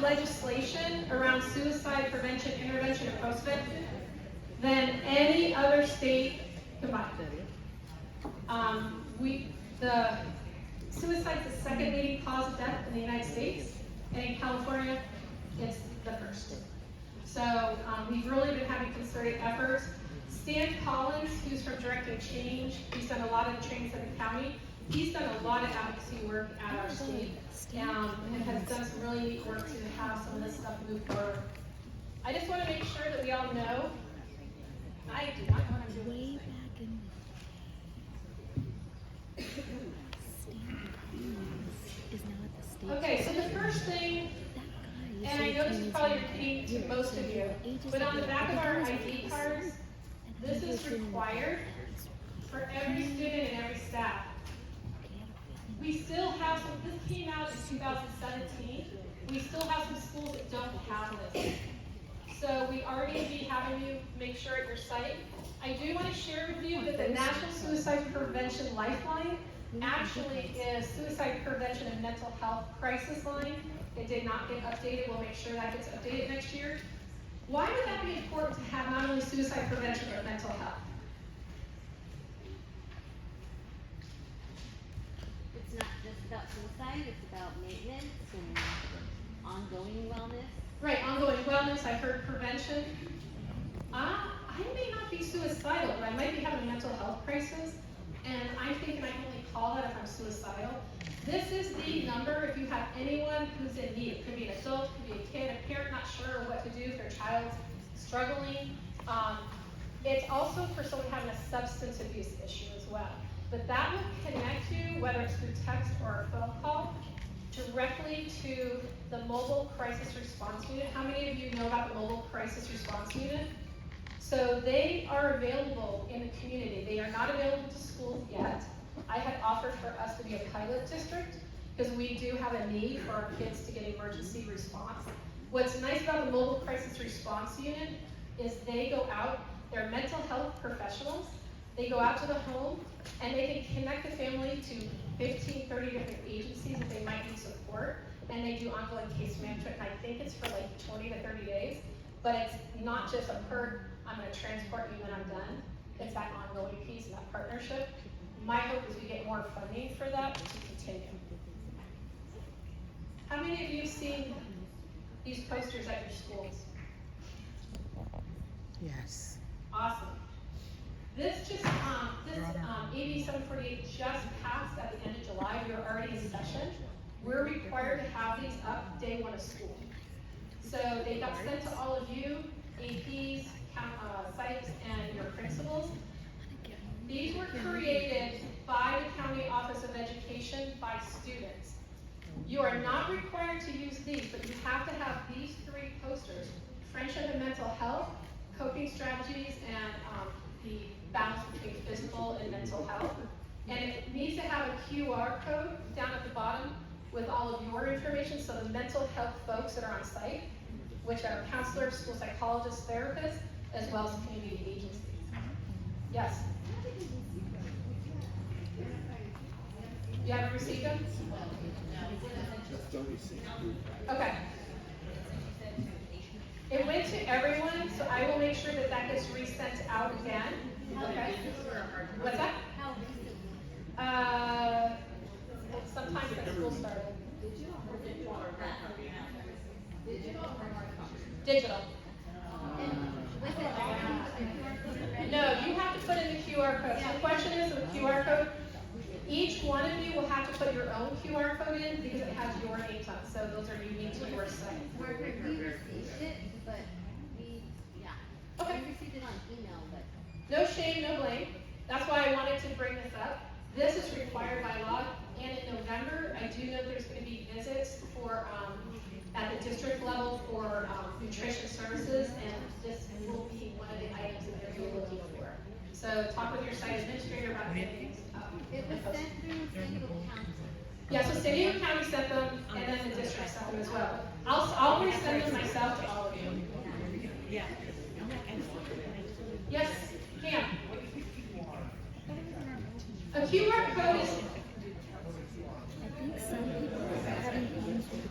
legislation around suicide prevention, intervention, and post-prevention than any other state combined. The suicide is the second leading cause of death in the United States, and in California, it's the first. So we've really been having concerted efforts. Stan Collins, who's from Directing Change, he's done a lot of the trainings in the county. He's done a lot of advocacy work at our state and has done some really neat work to have some of this stuff move forward. I just want to make sure that we all know. I do not know what I'm doing. Okay, so the first thing, and I know this is probably repeating to most of you, but on the back of our ID cards, this is required for every student and every staff. We still have some, this came out in 2017, we still have some schools that don't have this. So we are going to be having you make sure at your site. I do want to share with you that the National Suicide Prevention Lifeline actually is Suicide Prevention and Mental Health Crisis Line. It did not get updated. We'll make sure that gets updated next year. Why would that be important to have not only suicide prevention but mental health? It's not just about suicide, it's about maintenance and ongoing wellness. Right, ongoing wellness. I heard prevention. I may not be suicidal, but I might be having a mental health crisis, and I'm thinking I can only call that if I'm suicidal. This is the number if you have anyone who's in need. It could be an adult, it could be a kid, a parent not sure what to do if their child's struggling. It's also for someone having a substance abuse issue as well. But that will connect you, whether it's through text or a phone call, directly to the Mobile Crisis Response Unit. How many of you know about the Mobile Crisis Response Unit? So they are available in the community. They are not available to schools yet. I had offered for us to be a pilot district because we do have a need for our kids to get emergency response. What's nice about the Mobile Crisis Response Unit is they go out, they're mental health professionals, they go out to the home and they can connect the family to 15, 30 different agencies if they might need support, and they do ongoing case management, and I think it's for like 20 to 30 days, but it's not just a I'm going to transport you and I'm done. It's that ongoing piece and that partnership. My hope is we get more funding for that to continue. How many of you have seen these posters at your schools? Yes. Awesome. This AB 748 just passed at the end of July. We are already in session. We're required to have these up day one of school. So they got sent to all of you, APs, sites, and your principals. These were created by the County Office of Education by students. You are not required to use these, but you have to have these three posters: friendship and mental health, coping strategies, and the balance between physical and mental health. And it needs to have a QR code down at the bottom with all of your information, so the mental health folks that are on site, which are counselors, school psychologists, therapists, as well as community agencies. Yes? You haven't received them? Okay. It went to everyone, so I will make sure that that gets resent out again. Okay? What's that? Sometime since school started. Digital. No, you have to put in the QR code. So the question is with the QR code, each one of you will have to put your own QR code in because it has your names on it. So those are unique to your site. We received it, but Okay. we received it on email, but. No shame, no blame. That's why I wanted to bring this up. This is required by law, and in November, I do know there's going to be visits for at the district level for nutrition services, and this will be one of the items that they're looking for. So talk with your site administrator about getting It was sent through San Diego County. Yeah, so San Diego County sent them, and then the district sent them as well. I'll resend them myself to all of you. Yeah. Yes, Cam. A QR code is. I think some people are having issues with the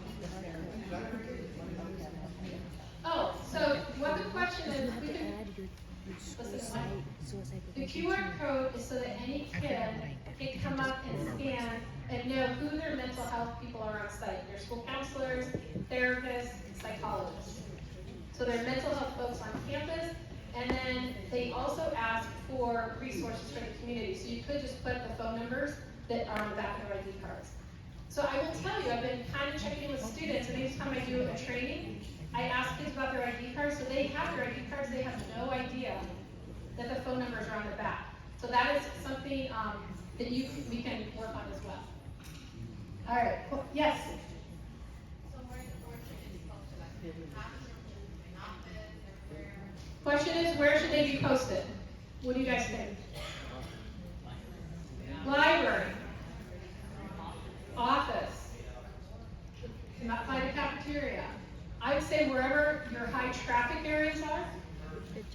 QR code. QR code is so that any kid can come up and scan and know who their mental health people are on site. Their school counselors, therapists, psychologists. So they're mental health folks on campus, and then they also ask for resources for the community. So you could just put the phone numbers that are on the back of their ID cards. So I will tell you, I've been kind of checking in with students, and each time I do a training, I ask kids about their ID cards. So they have their ID cards, they have no idea that the phone numbers are on the back. So that is something that we can work on as well. All right, cool. Yes? Question is, where should they be posted? What do you guys think? Library. Office. Not by the cafeteria. I would say wherever your high traffic areas are.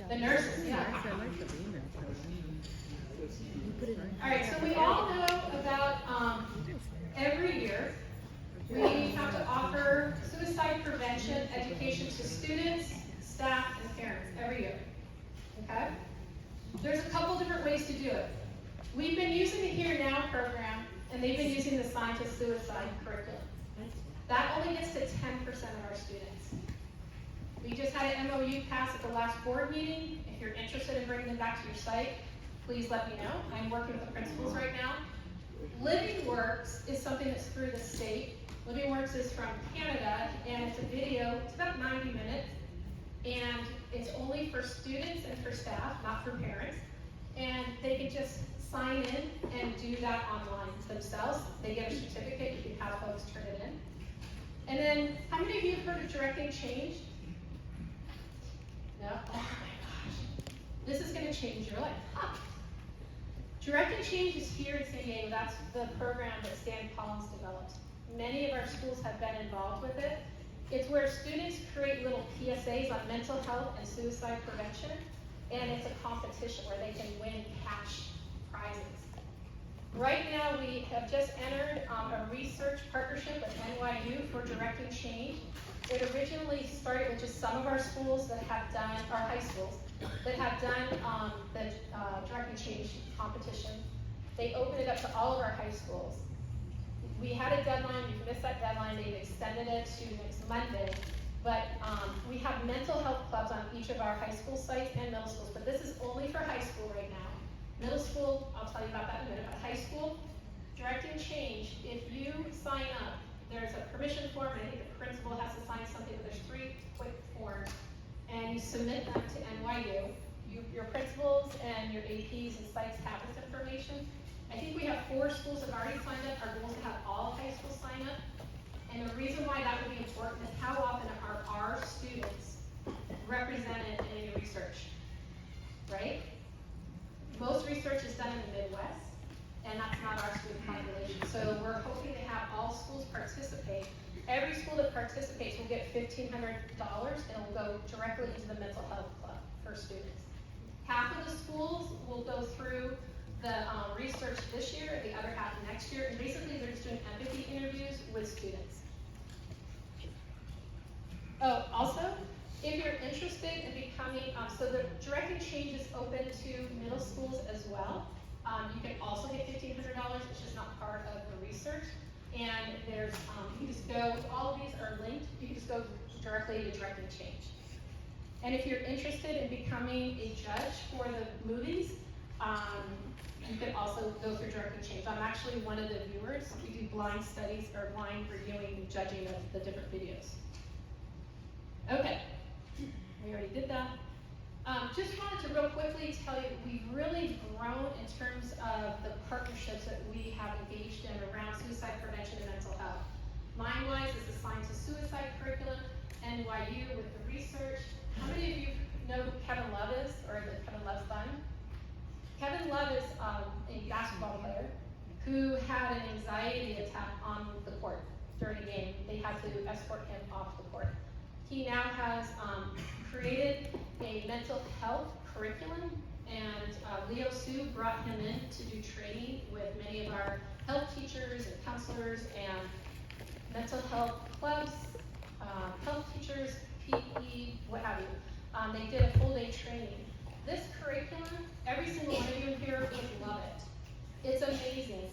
The nurses, yeah. All right, so we all know about every year we have to offer suicide prevention education to students, staff, and parents every year. Okay? There's a couple different ways to do it. We've been using the Here Now program, and they've been using the Sign to Suicide curriculum. That only gets to 10% of our students. We just had an MOU pass at the last board meeting. If you're interested in bringing them back to your site, please let me know. I'm working with the principals right now. Living Works is something that's through the state. Living Works is from Canada, and it's a video. It's about 90 minutes, and it's only for students and for staff, not for parents. And they can just sign in and do that online themselves. They get a certificate. You can have folks turn it in. And then, how many of you have heard of Directing Change? No? Oh my gosh. This is going to change your life. Huh. Directing Change is here in San Diego. That's the program that Stan Collins developed. Many of our schools have been involved with it. It's where students create little PSAs on mental health and suicide prevention, and it's a competition where they can win cash prizes. Right now, we have just entered a research partnership with NYU for Directing Change. It originally started with just some of our schools that have done, our high schools, that have done the Directing Change competition. They opened it up to all of our high schools. We had a deadline, we missed that deadline, they've extended it to next Monday. But we have mental health clubs on each of our high school sites and middle schools, but this is only for high school right now. Middle school, I'll tell you about that in a minute, but high school, Directing Change, if you sign up, there's a permission form, and I think the principal has to sign something, but there's 3 quick forms, and you submit them to NYU. Your principals and your APs and sites have this information. I think we have 4 schools that have already signed up. Our goal is to have all high schools sign up. And the reason why that would be important is how often are our students represented in any research, right? Most research is done in the Midwest, and that's not our student population. So we're hoping to have all schools participate. Every school that participates will get $1,500, and it will go directly into the mental health club for students. Half of the schools will go through the research this year, the other half next year, and basically they're just doing empathy interviews with students. Oh, also, if you're interested in becoming, so the Directing Change is open to middle schools as well. You can also get $1,500, which is not part of the research. And there's, you can just go, all of these are linked, you can just go directly to Directing Change. And if you're interested in becoming a judge for the movies, you can also go through Directing Change. I'm actually one of the viewers. We do blind studies or blind reviewing and judging of the different videos. Okay, we already did that. Just wanted to real quickly tell you we've really grown in terms of the partnerships that we have engaged in around suicide prevention and mental health. MindWise is assigned to suicide curriculum, NYU with the research. How many of you know who Kevin Love is, or the Kevin Love Fund? Kevin Love is a basketball player who had an anxiety attack on the court during a game. They had to escort him off the court. He now has created a mental health curriculum, and Leo Sue brought him in to do training with many of our health teachers and counselors and mental health clubs, health teachers, PE, what have you. They did a full day training. This curriculum, every single one of you here would love it. It's amazing.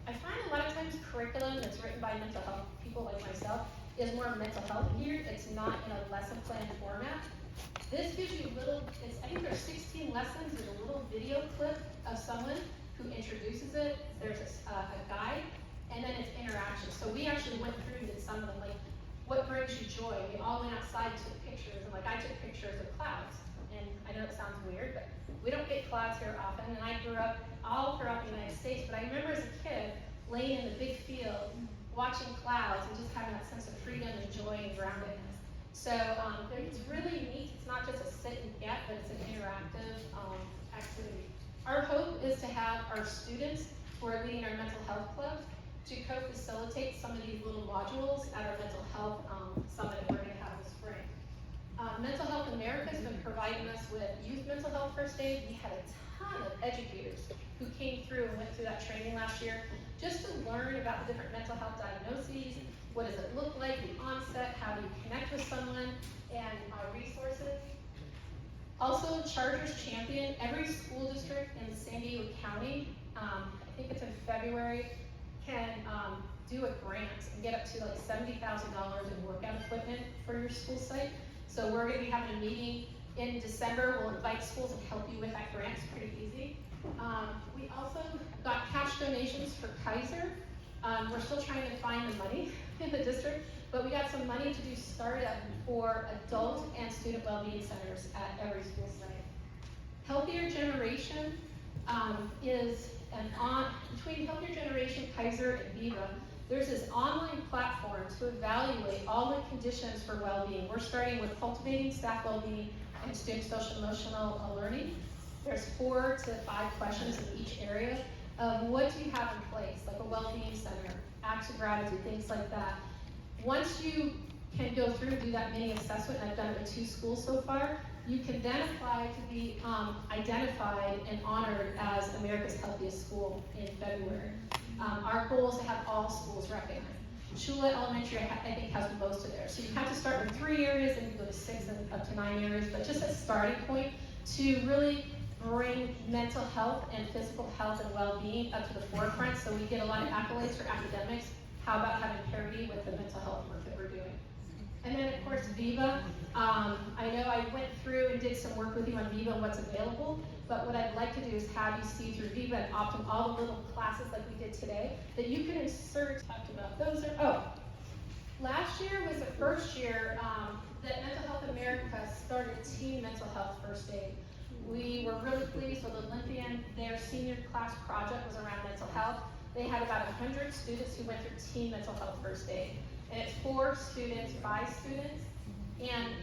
I find a lot of times curriculum that's written by mental health people like myself is more mental health geared. It's not in a lesson plan format. This gives you I think there's 16 lessons. There's a little video clip of someone who introduces it. There's a guide, and then it's interaction. So we actually went through and did some of them, like what brings you joy? We all went outside and took pictures, and like I took pictures of clouds. And I know it sounds weird, but we don't get clouds here often. And I grew up all throughout the United States, but I remember as a kid laying in the big field, watching clouds and just having that sense of freedom and joy and groundedness. So it's really neat. It's not just a sit and get, but it's an interactive activity. Our hope is to have our students who are leading our mental health clubs to co-facilitate some of these little modules at our mental health summit that we're going to have this spring. Mental Health America has been providing us with youth mental health first aid. We had a ton of educators who came through and went through that training last year just to learn about the different mental health diagnoses, what does it look like, the onset, how do you connect with someone, and resources. Also, Chargers Champion, every school district in San Diego County, I think it's in February, can do a grant and get up to like $70,000 in workout equipment for your school site. So we're going to be having a meeting in December. We'll invite schools and help you with that grant. It's pretty easy. We also got cash donations for Kaiser. We're still trying to find the money in the district, but we got some money to do startup for adult and student well-being centers at every school site. Healthier Generation is between Healthier Generation, Kaiser, and Viva. There's this online platform to evaluate all the conditions for well-being. We're starting with cultivating staff well-being and student social emotional learning. There's 4 to 5 questions in each area of what do you have in place, like a well-being center, acts of gratitude, things like that. Once you can go through and do that mini assessment, and I've done it with 2 schools so far, you can then apply to be identified and honored as America's Healthiest School in February. Our goal is to have all schools recognized. Shula Elementary, I think, has most of theirs. So you have to start with 3 areas, and you go to 6 and up to 9 areas, but just a starting point to really bring mental health and physical health and well-being up to the forefront. So we get a lot of accolades for academics. How about having parity with the mental health work that we're doing? And then, of course, Viva. I know I went through and did some work with you on Viva and what's available, but what I'd like to do is have you see through Viva and Optum all the little classes like we did today that you can insert. Talked about those. Last year was the first year that Mental Health America started Teen Mental Health First Aid. We were really pleased with Olympian. Their senior class project was around mental health. They had about 100 students who went through Teen Mental Health First Aid. And it's 4 students, 5 students. And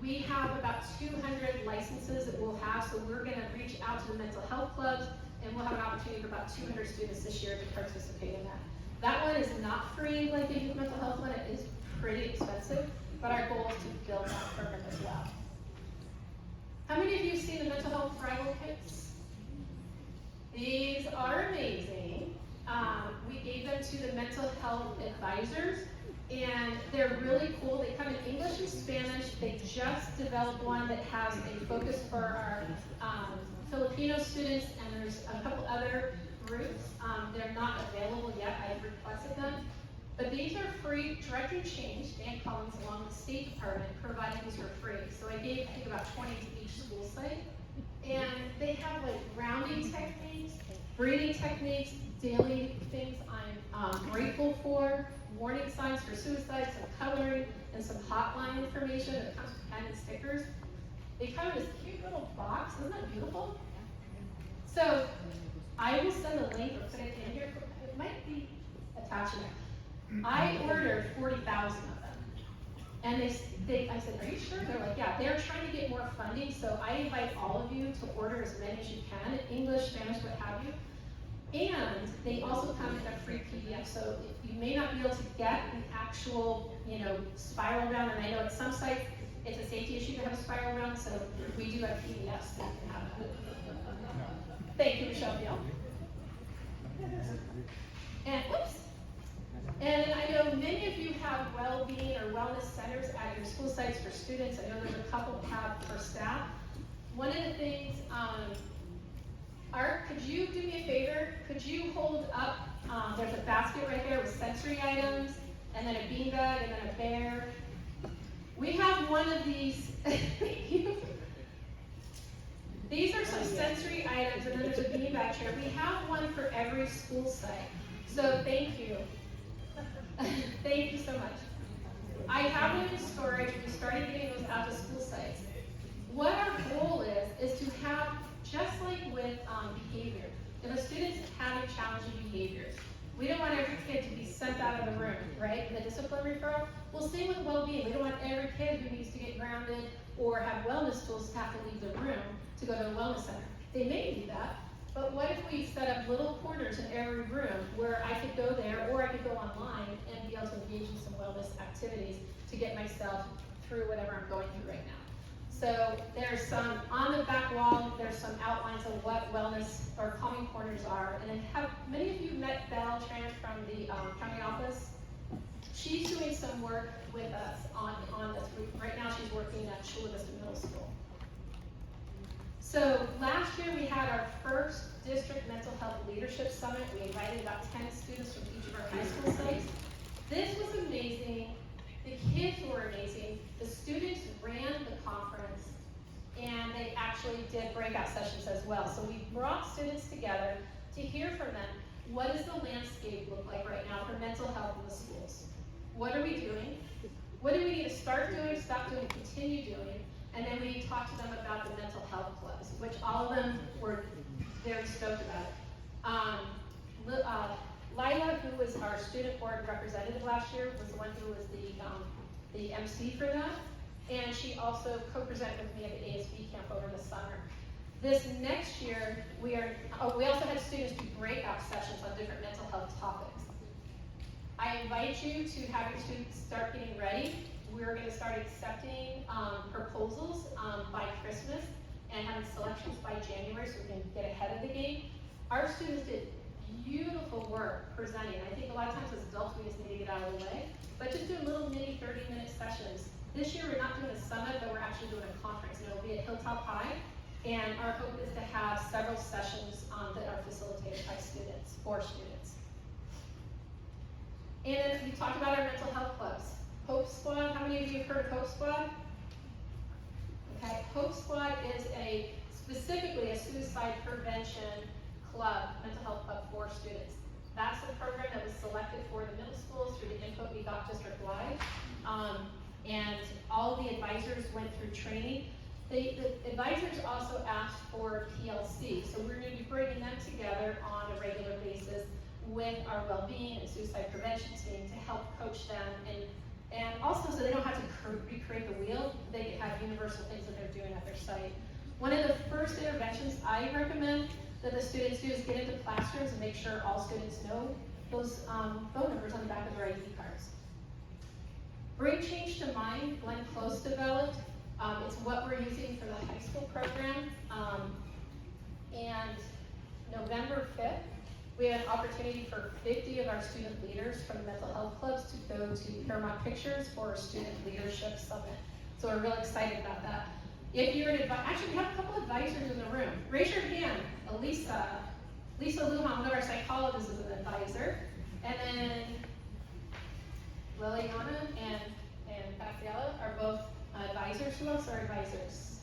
we have about 200 licenses that we'll have, so we're gonna reach out to the mental health clubs, and we'll have an opportunity for about 200 students this year to participate in that. That one is not free like the youth mental health one. It is pretty expensive, but our goal is to build that program as well. How many of you have seen the mental health Thrival kits? These are amazing. We gave them to the mental health advisors, and they're really cool. They come in English and Spanish. They just developed one that has a focus for our Filipino students, and there's a couple other groups. They're not available yet. I've requested them. But these are free. Director of Change, Dan Collins, along with the State Department, provided these for free. So I gave, I think, about 20 to each school site. And they have like grounding techniques, breathing techniques, daily things I'm grateful for, warning signs for suicide, some coloring, and some hotline information that comes with pen and stickers. They come in this cute little box. Isn't that beautiful? So I will send a link or put it in here. It might be attached to that. I ordered 40,000 of them. And I said, are you sure? They're like, yeah, they're trying to get more funding. So I invite all of you to order as many as you can, English, Spanish, what have you. And they also come in a free PDF. So you may not be able to get an actual, spiral round. And I know at some sites, it's a safety issue to have a spiral round. So we do have PDFs that you can have it. Thank you, Michelle Gill. And whoops. And I know many of you have well-being or wellness centers at your school sites for students. I know there's a couple have for staff. one of the things, Art, could you do me a favor? Could you hold up, there's a basket right there with sensory items, and then a beanbag, and then a bear. We have one of these. These are some sensory items, and then there's a beanbag chair. We have one for every school site. So thank you. Thank you so much. I have them in storage. We started getting those out to school sites. What our goal is to have, just like with behavior, if a student's having challenging behaviors, we don't want every kid to be sent out of the room, right? The discipline referral. Well, same with well-being. We don't want every kid who needs to get grounded or have wellness tools to have to leave the room to go to a wellness center. They may do that, but what if we set up little corners in every room where I could go there or I could go online and be able to engage in some wellness activities to get myself through whatever I'm going through right now. So there's some, on the back wall, there's some outlines of what wellness or calming corners are. And then have many of you met Belle Tran from the county office? She's doing some work with us on this. Right now she's working at Chula Vista Middle School. So last year we had our first district mental health leadership summit. We invited about 10 students from each of our high school sites. This was amazing. The kids were amazing. The students ran the conference, and they actually did breakout sessions as well. So we brought students together to hear from them. What does the landscape look like right now for mental health in the schools? What are we doing? What do we need to start doing, stop doing, continue doing? And then we talked to them about the mental health clubs, which all of them were very stoked about it. Lila, who was our student board representative last year, was the one who was the MC for that. And she also co-presented with me at the ASB camp over the summer. This next year, we also had students do breakout sessions on different mental health topics. I invite you to have your students start getting ready. We're going to start accepting proposals by Christmas and having selections by January so we can get ahead of the game. Our students did beautiful work presenting. I think a lot of times as adults we just need to get out of the way, but just doing little mini 30-minute sessions. This year we're not doing a summit, but we're actually doing a conference. It'll be at Hilltop High, and our hope is to have several sessions that are facilitated by students, for students. And then we talked about our mental health clubs. Hope Squad, how many of you have heard of Hope Squad? Okay, Hope Squad is specifically a suicide prevention club, mental health club for students. That's the program that was selected for the middle schools through the input we got district-wide. And all the advisors went through training. The advisors also asked for PLC, so we're going to be bringing them together on a regular basis with our well-being and suicide prevention team to help coach them and also so they don't have to recreate the wheel, they have universal things that they're doing at their site. One of the first interventions I recommend that the students do is get into classrooms and make sure all students know those phone numbers on the back of their ID cards. Bring Change to Mind, Glenn Close developed. It's what we're using for the high school program. And November 5th, we had an opportunity for 50 of our student leaders from mental health clubs to go to Paramount Pictures for a student leadership summit. So we're really excited about that. If you're an advisor, actually we have a couple advisors in the room. Raise your hand. Lisa Lujan, one of our psychologists, is an advisor. And then Liliana and Bastiella are both advisors. Who else are advisors?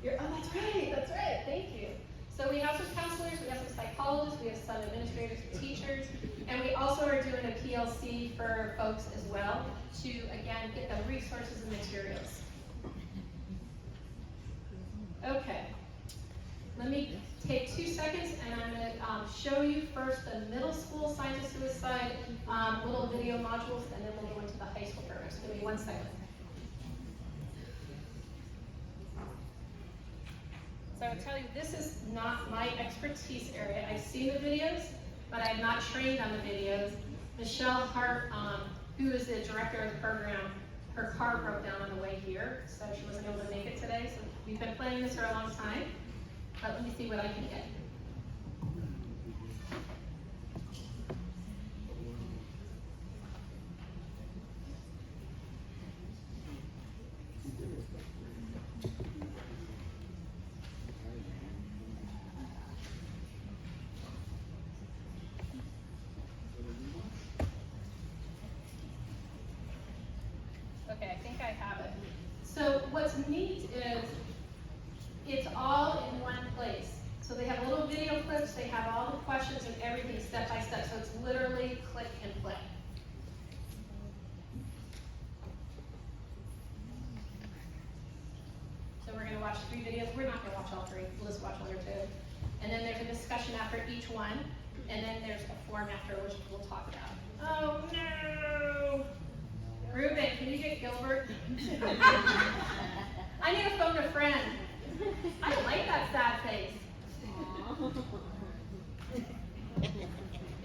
That's right, thank you. So we have some counselors, we have some psychologists, we have some administrators and teachers, and we also are doing a PLC for folks as well to, again, get them resources and materials. Okay, let me take 2 seconds and I'm going to show you first the middle school signs of suicide little video modules, and then we'll go into the high school program. So give me 1 second. So I will tell you, this is not my expertise area. I've seen the videos, but I have not trained on the videos. Michelle Hart, who is the director of the program, her car broke down on the way here, so she wasn't able to make it today. So we've been planning this for a long time, but let me see what I can get. Okay, I think I have it. So what's neat is it's all in one place. So they have little video clips, they have all the questions and everything step by step, so it's literally click and play. So we're gonna watch 3 videos. We're not gonna watch all 3, we'll just watch 1 or 2. And then there's a discussion after each one, and then there's a form after which we'll talk about. Oh no! Ruben, can you get Gilbert? I need to phone a friend. I like that sad face.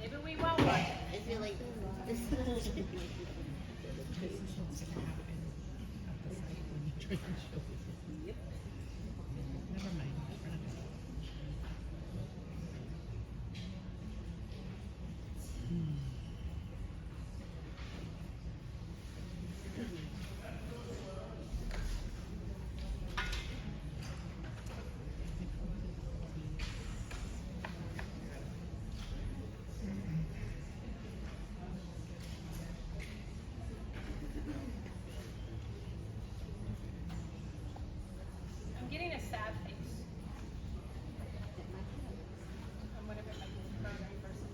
Maybe we won't watch it. I feel like this. Never mind. I'm getting a sad face. I'm gonna put my program versus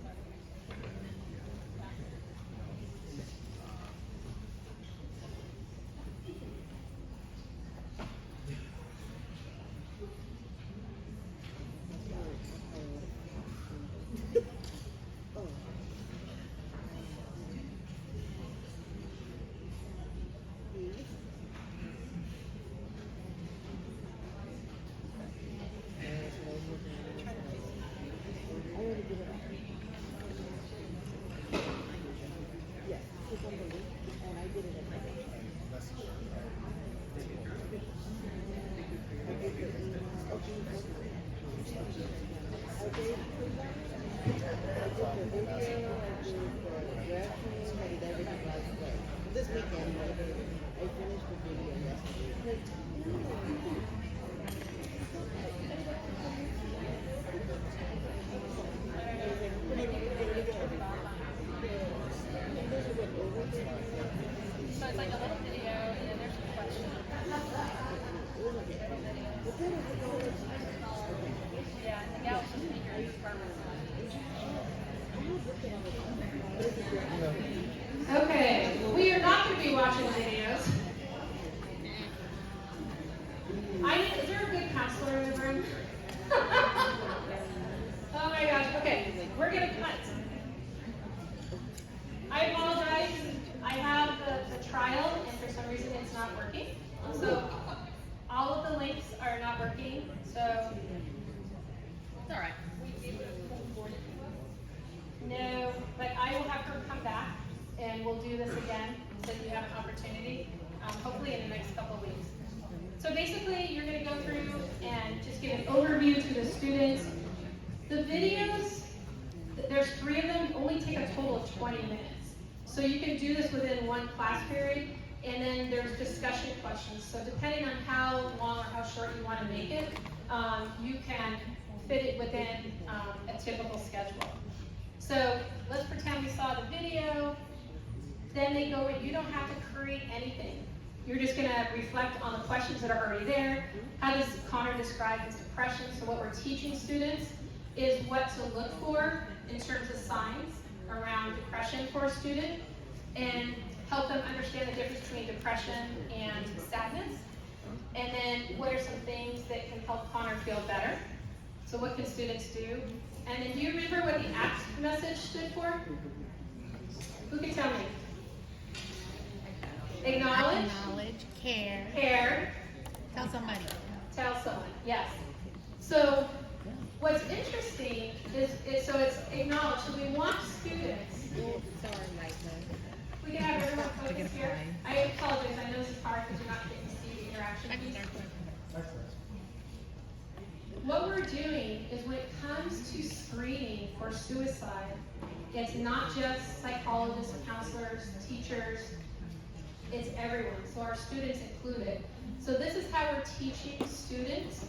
This weekend, I finished the video yesterday. So it's like a little video and then there's some questions. Yeah, and the gal was just figuring this Okay, we are not going to be watching videos. Is there a good counselor in the room? Oh my gosh, okay, we're going to cut. I apologize, I have the trial and for some reason it's not working. So all of the links are not working, so it's all right. No, but I will have her come back and we'll do this again so you have an opportunity, hopefully in the next couple of weeks. So basically, you're going to go through and just give an overview to the students. The videos, there's 3 of them, only take a total of 20 minutes. So you can do this within 1 class period, and then there's discussion questions. So depending on how long or how short you want to make it, you can fit it within a typical schedule. So let's pretend we saw the video, then they go in, you don't have to create anything. You're just going to reflect on the questions that are already there. How does Connor describe his depression? So what we're teaching students is what to look for in terms of signs around depression for a student and help them understand the difference between depression and sadness. And then what are some things that can help Connor feel better? So what can students do? And then do you remember what the ACT message stood for? Who can tell me? Acknowledge. Care. Care. Tell somebody. Tell someone, yes. So what's interesting is it's acknowledge. So we want students. We can have everyone focus here. I apologize, I know this is hard because you're not getting to see the interaction piece. What we're doing is when it comes to screening for suicide, it's not just psychologists, counselors, teachers, it's everyone, so our students included. So this is how we're teaching students,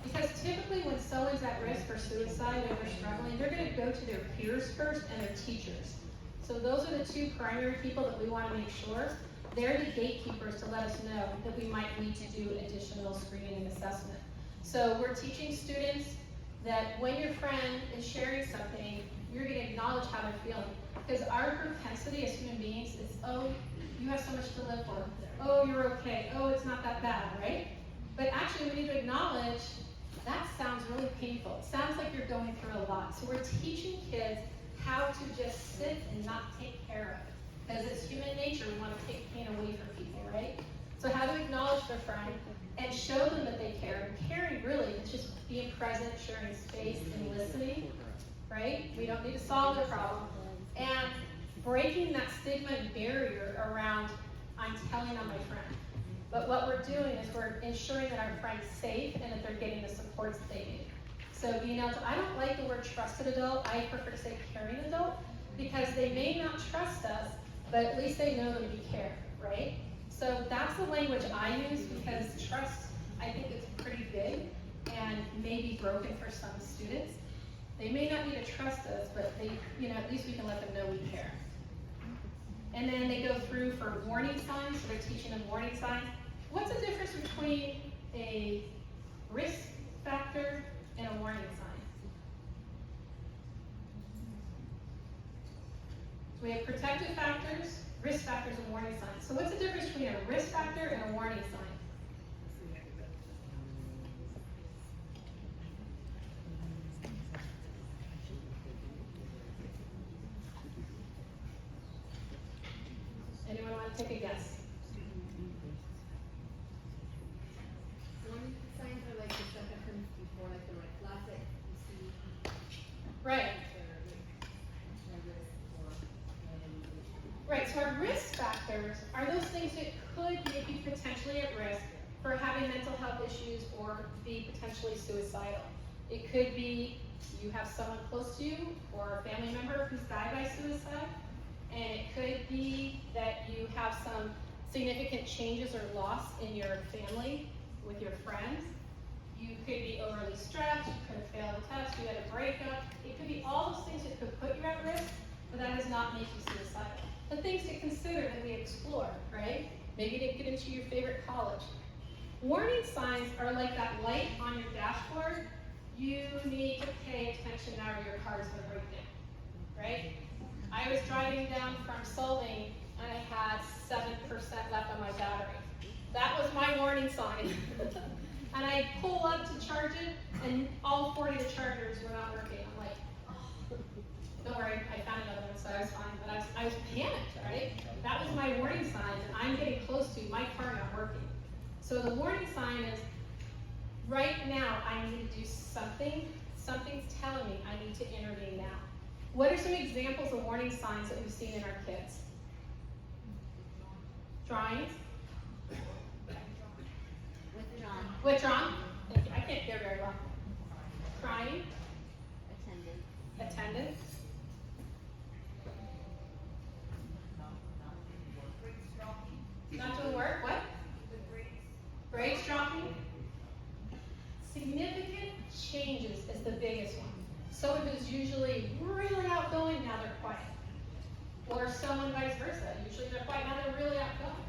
because typically when someone's at risk for suicide and they're struggling, they're going to go to their peers first and their teachers. So those are the 2 primary people that we want to make sure they're the gatekeepers to let us know that we might need to do additional screening and assessment. So we're teaching students that when your friend is sharing something, you're gonna acknowledge how they're feeling. Because our propensity as human beings is, oh, you have so much to live for. Oh, you're okay. Oh, it's not that bad, right? But actually, we need to acknowledge that sounds really painful. It sounds like you're going through a lot. So we're teaching kids how to just sit and not take care of it. Because it's human nature, we want to take pain away from people, right? So how to acknowledge their friend and show them that they care. And caring really is just being present, sharing space, and listening, right? We don't need to solve the problem. And breaking that stigma and barrier around, I'm telling on my friend. But what we're doing is we're ensuring that our friend's safe and that they're getting the supports that they need. So being able to, I don't like the word trusted adult, I prefer to say caring adult, because they may not trust us, but at least they know that we care, right? So that's the language I use, because trust, I think, is pretty big and may be broken for some students. They may not need to trust us, but they, at least we can let them know we care. And then they go through for warning signs, so they're teaching them warning signs. What's the difference between a risk factor and a warning sign? So we have protective factors, risk factors, and warning signs. So what's the difference between a risk factor and a warning sign? Anyone want to take a guess? Warning signs are like the stuff that comes before, like the red flags that you see. Right. Or Right, so our risk factors are those things that could make you potentially at risk for having mental health issues or be potentially suicidal. It could be you have someone close to you or a family member who's died by suicide, and it could be that you have some significant changes or loss in your family with your friends. You could be overly stressed, you could have failed a test, you had a breakup. It could be all those things that could put you at risk, but that does not make you suicidal. The things to consider that we explore, right? Maybe you didn't get into your favorite college. Warning signs are like that light on your dashboard. You need to pay attention now or your car's gonna break down, right? I was driving down from Solving and I had 7% left on my battery. That was my warning sign. And I pull up to charge it and all 40 of the chargers were not working. I'm like, oh. Don't worry, I found another one, so I was fine. But I was panicked, right? That was my warning sign that I'm getting close to my car not working. So the warning sign is, right now I need to do something. Something's telling me I need to intervene now. What are some examples of warning signs that we've seen in our kids? Drawings. Withdrawn. Withdrawn. Thank you. I can't hear very well. Crying. Attendance. Attendance. Not doing work. What? Grades dropping. Significant changes is the biggest one. Someone who's usually really outgoing, now they're quiet. Or someone vice versa. Usually they're quiet, now they're really outgoing.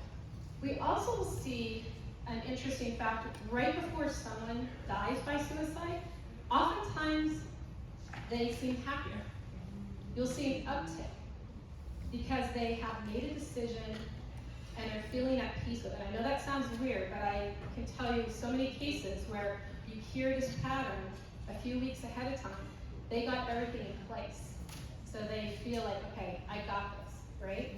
We also will see an interesting fact right before someone dies by suicide. Oftentimes they seem happier. You'll see an uptick because they have made a decision and are feeling at peace with it. I know that sounds weird, but I can tell you so many cases where you hear this pattern a few weeks ahead of time. They got everything in place. So they feel like, okay, I got this, right?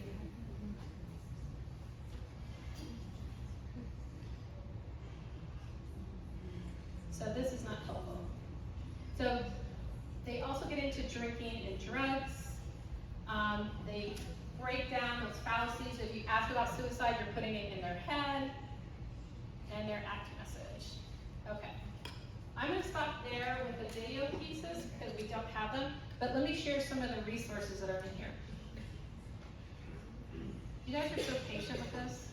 So this is not helpful. So they also get into drinking and drugs. They break down those fallacies. If you ask about suicide, you're putting it in their head and their act message. Okay. I'm going to stop there with the video pieces because we don't have them, but let me share some of the resources that are in here. You guys are so patient with this.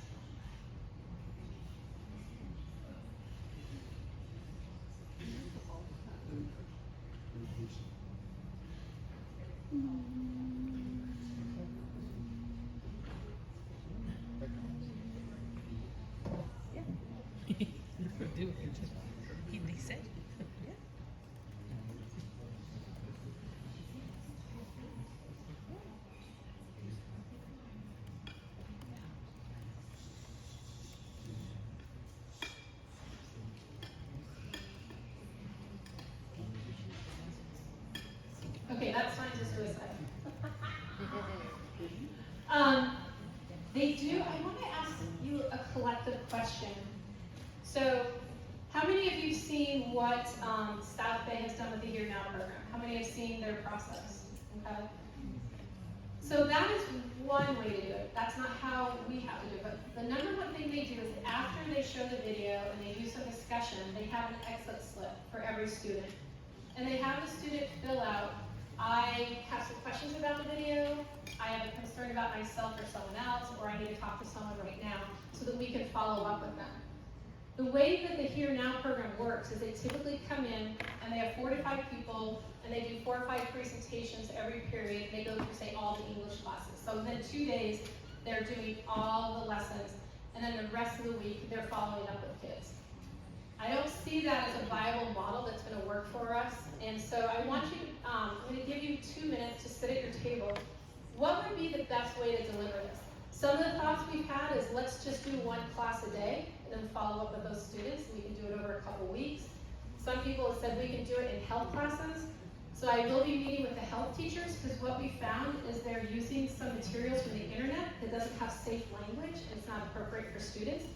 said. Okay, that's signs of suicide. They do, I want to ask you a collective question. So, how many of you seen what South Bay has done with the Here Now program? How many have seen their process? Okay. So that is one way to do it. That's not how we have to do it. But the number one thing they do is after they show the video and they do some discussion, they have an exit slip for every student. And they have the student fill out, I have some questions about the video, I have a concern about myself or someone else, or I need to talk to someone right now, so that we can follow up with them. The way that the Here Now program works is they typically come in and they have 4 to 5 people and they do 4 or 5 presentations every period. They go through, say, all the English classes. So within 2 days, they're doing all the lessons, and then the rest of the week, they're following up with kids. I don't see that as a viable model that's going to work for us, and so I want you, I'm going to give you 2 minutes to sit at your table. What would be the best way to deliver this? Some of the thoughts we've had is let's just do 1 class a day and then follow up with those students. We can do it over a couple weeks. Some people have said we can do it in health classes. So I will be meeting with the health teachers because what we found is they're using some materials from the internet that doesn't have safe language and it's not appropriate for students,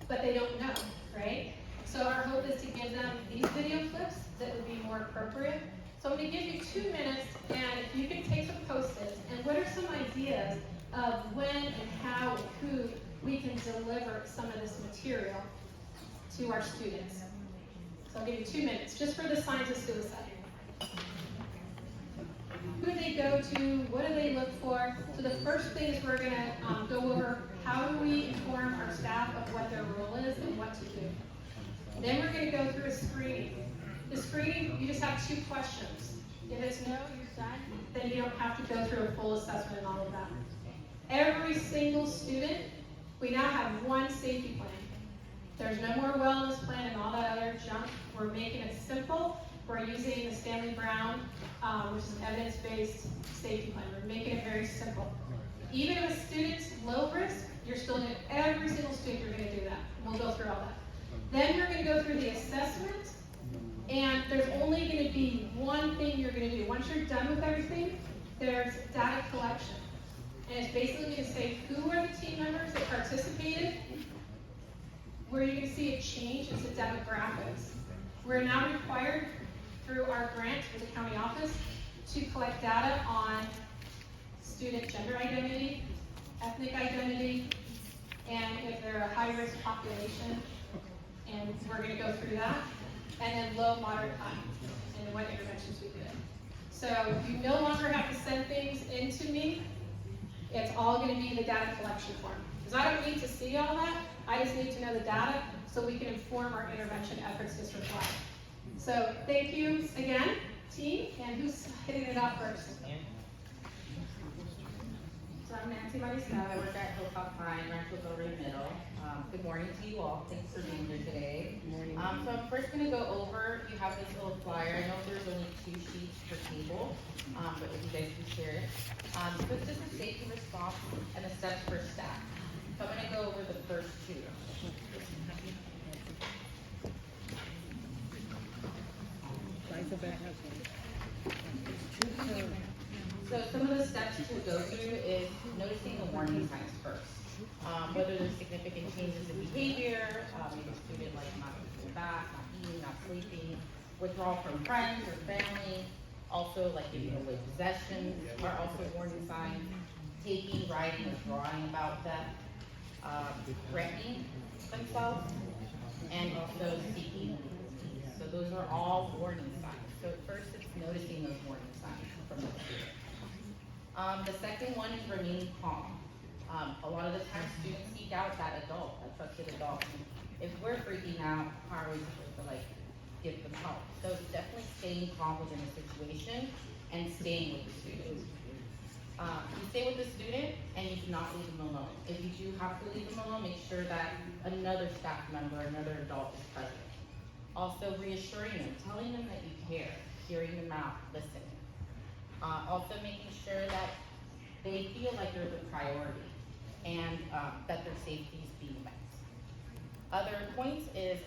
but they don't know, right? So our hope is to give them these video clips that would be more appropriate. So I'm going to give you 2 minutes, and if you can take some post-its, and what are some ideas of when and how and who we can deliver some of this material to our students. So I'll give you 2 minutes, just for the signs of suicide. Who do they go to? What do they look for? So the first thing is we're going to go over how do we inform our staff of what their role is and what to do. Then we're going to go through a screening. The screening, you just have 2 questions. If it's no, you're done, then you don't have to go through a full assessment and all of that. Every single student, we now have 1 safety plan. There's no more wellness plan and all that other junk. We're making it simple. We're using the Stanley Brown, which is an evidence-based safety plan. We're making it very simple. Even if a student's low risk, you're still going to, every single student, you're going to do that. We'll go through all that. Then you're going to go through the assessment, and there's only going to be 1 thing you're going to do. Once you're done with everything, there's data collection. And it's basically going to say who are the team members that participated. Where you're going to see a change is the demographics. We're now required through our grant with the county office to collect data on student gender identity, ethnic identity, and if they're a high-risk population. And we're going to go through that. And then low, moderate, high, and what interventions we did. So you no longer have to send things into me. It's all going to be the data collection form. Because I don't need to see all that. I just need to know the data so we can inform our intervention efforts district-wide. So thank you again, team. And who's hitting it off first? So I'm Nancy Mariscal. I work at Hilltop High in Rancho Del Rey Middle. Good morning to you all. Thanks for being here today. Good morning. So I'm first going to go over, you have this little flyer. I know there's only 2 sheets per table, but if you guys can share it. So it's just a safety response and the steps for staff. So I'm going to go over the first 2. So some of the steps to go through is noticing the warning signs first. Whether there's significant changes in behavior, maybe a student like not eating back, not eating, not sleeping, withdrawal from friends or family, also like giving away possessions are also warning signs, taking, writing, or drawing about death, threatening themselves, and also seeking. So those are all warning signs. So first it's noticing those warning signs from the student. The second one is remaining calm. A lot of the time students seek out that adult, that trusted adult. If we're freaking out, how are we supposed to give them help? So it's definitely staying calm within the situation and staying with the student. You stay with the student and you do not leave them alone. If you do have to leave them alone, make sure that another staff member, another adult is present. Also reassuring them, telling them that you care, hearing them out, listening. Also making sure that they feel like they're the priority and that their safety is being met. Other points is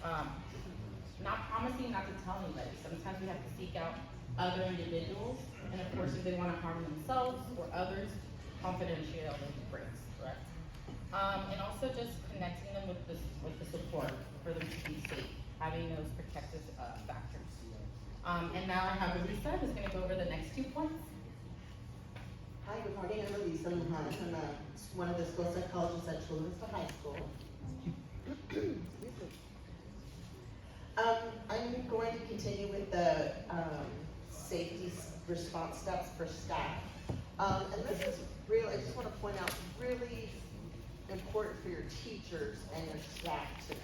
not promising not to tell anybody. Sometimes we have to seek out other individuals, and of course if they want to harm themselves or others, confidentiality breaks, correct? And also just connecting them with the support for them to be safe, having those protective factors. And now I have Elisa who's going to go over the next 2 points. Hi, good morning. I'm Elisa Muhammad. I'm one of the school psychologists at Chula Vista High School. I'm going to continue with the safety response steps for staff. And this is real, I just want to point out, really important for your teachers and your staff to know.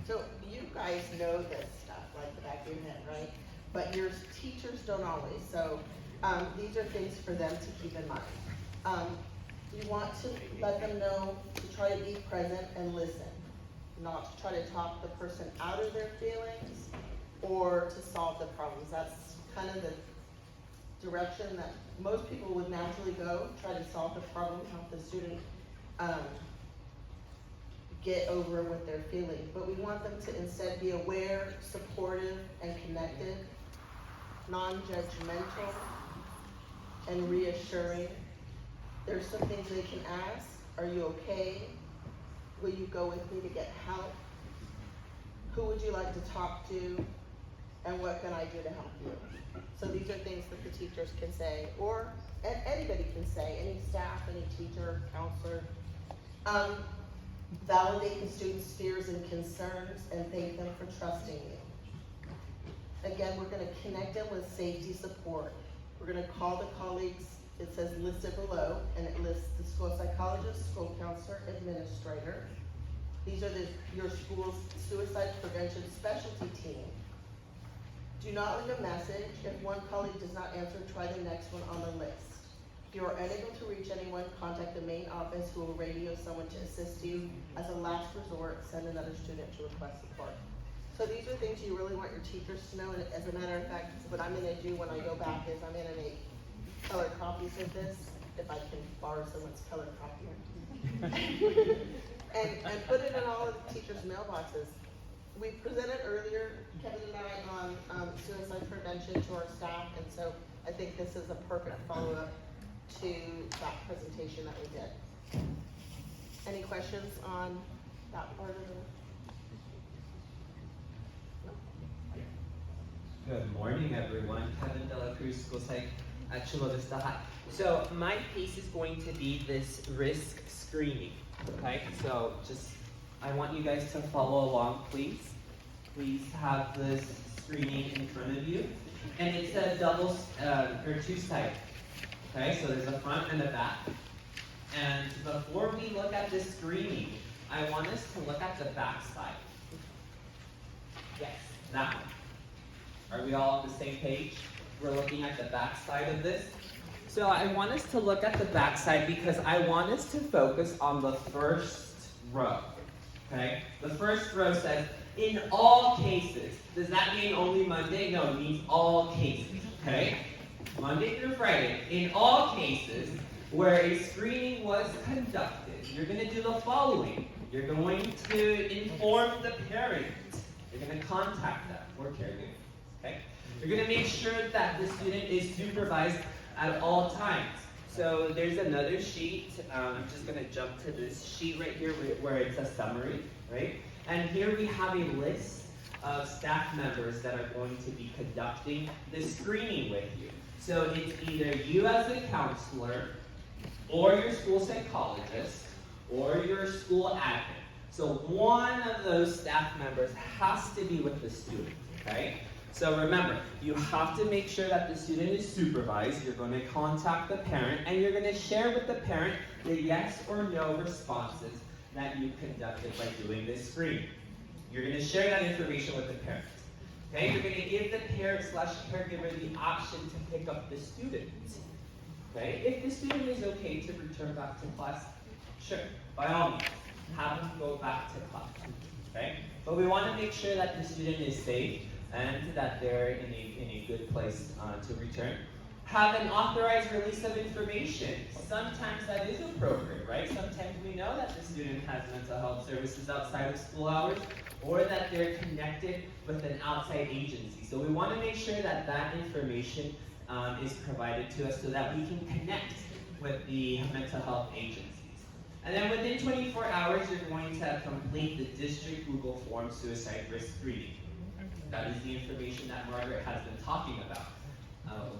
So you guys know this stuff like the back of your head, right? But your teachers don't always. So these are things for them to keep in mind. You want to let them know to try to be present and listen, not to try to talk the person out of their feelings or to solve the problems. That's kind of the direction that most people would naturally go, try to solve the problem, help the student get over what they're feeling. But we want them to instead be aware, supportive, and connected, non-judgmental, and reassuring. There's some things they can ask. Are you okay? Will you go with me to get help? Who would you like to talk to? And what can I do to help you? So these are things that the teachers can say, or anybody can say, any staff, any teacher, counselor. Validate the students' fears and concerns and thank them for trusting you. Again, we're going to connect them with safety support. We're going to call the colleagues. It says listed below, and it lists the school psychologist, school counselor, administrator. These are your school's suicide prevention specialty team. Do not leave a message. If one colleague does not answer, try the next one on the list. If you are unable to reach anyone, contact the main office who will radio someone to assist you. As a last resort, send another student to request support. So these are things you really want your teachers to know, and as a matter of fact, what I'm going to do when I go back is I'm going to make color copies of this, if I can borrow someone's color copier. and put it in all of the teachers' mailboxes. We presented earlier, Kevin and I, on suicide prevention to our staff, and so I think this is a perfect follow-up to that presentation that we did. Any questions on that part of it? Good morning, everyone. Kevin Dela Cruz, School Psych at Chula Vista High. So my piece is going to be this risk screening. Okay, so I want you guys to follow along, please. Please have this screening in front of you, and it's a or two-sided. Okay, so there's a front and a back. And before we look at this screening, I want us to look at the back side. Yes, that one. Are we all on the same page? We're looking at the back side of this. So I want us to look at the back side because I want us to focus on the first row. Okay? The first row says, in all cases. Does that mean only Monday? No, it means all cases. Okay? Monday through Friday, in all cases where a screening was conducted, you're going to do the following. You're going to inform the parent. You're going to contact them or caregiver. Okay? You're going to make sure that the student is supervised at all times. So there's another sheet. I'm just going to jump to this sheet right here where it's a summary, right? And here we have a list of staff members that are going to be conducting the screening with you. So it's either you as a counselor, or your school psychologist, or your school admin. So one of those staff members has to be with the student, okay? So remember, you have to make sure that the student is supervised. You're going to contact the parent, and you're going to share with the parent the yes or no responses that you conducted by doing this screening. You're going to share that information with the parent. Okay? You're going to give the parent/caregiver the option to pick up the student. Okay? If the student is okay to return back to class, sure, by all means, have them go back to class. okay? But we want to make sure that the student is safe and that they're in a good place to return. Have an authorized release of information. Sometimes that is appropriate, right? Sometimes we know that the student has mental health services outside of school hours, or that they're connected with an outside agency. So we want to make sure that that information is provided to us so that we can connect with the mental health agencies. And then within 24 hours, you're going to complete the district Google Form suicide risk screening. That is the information that Margaret has been talking about.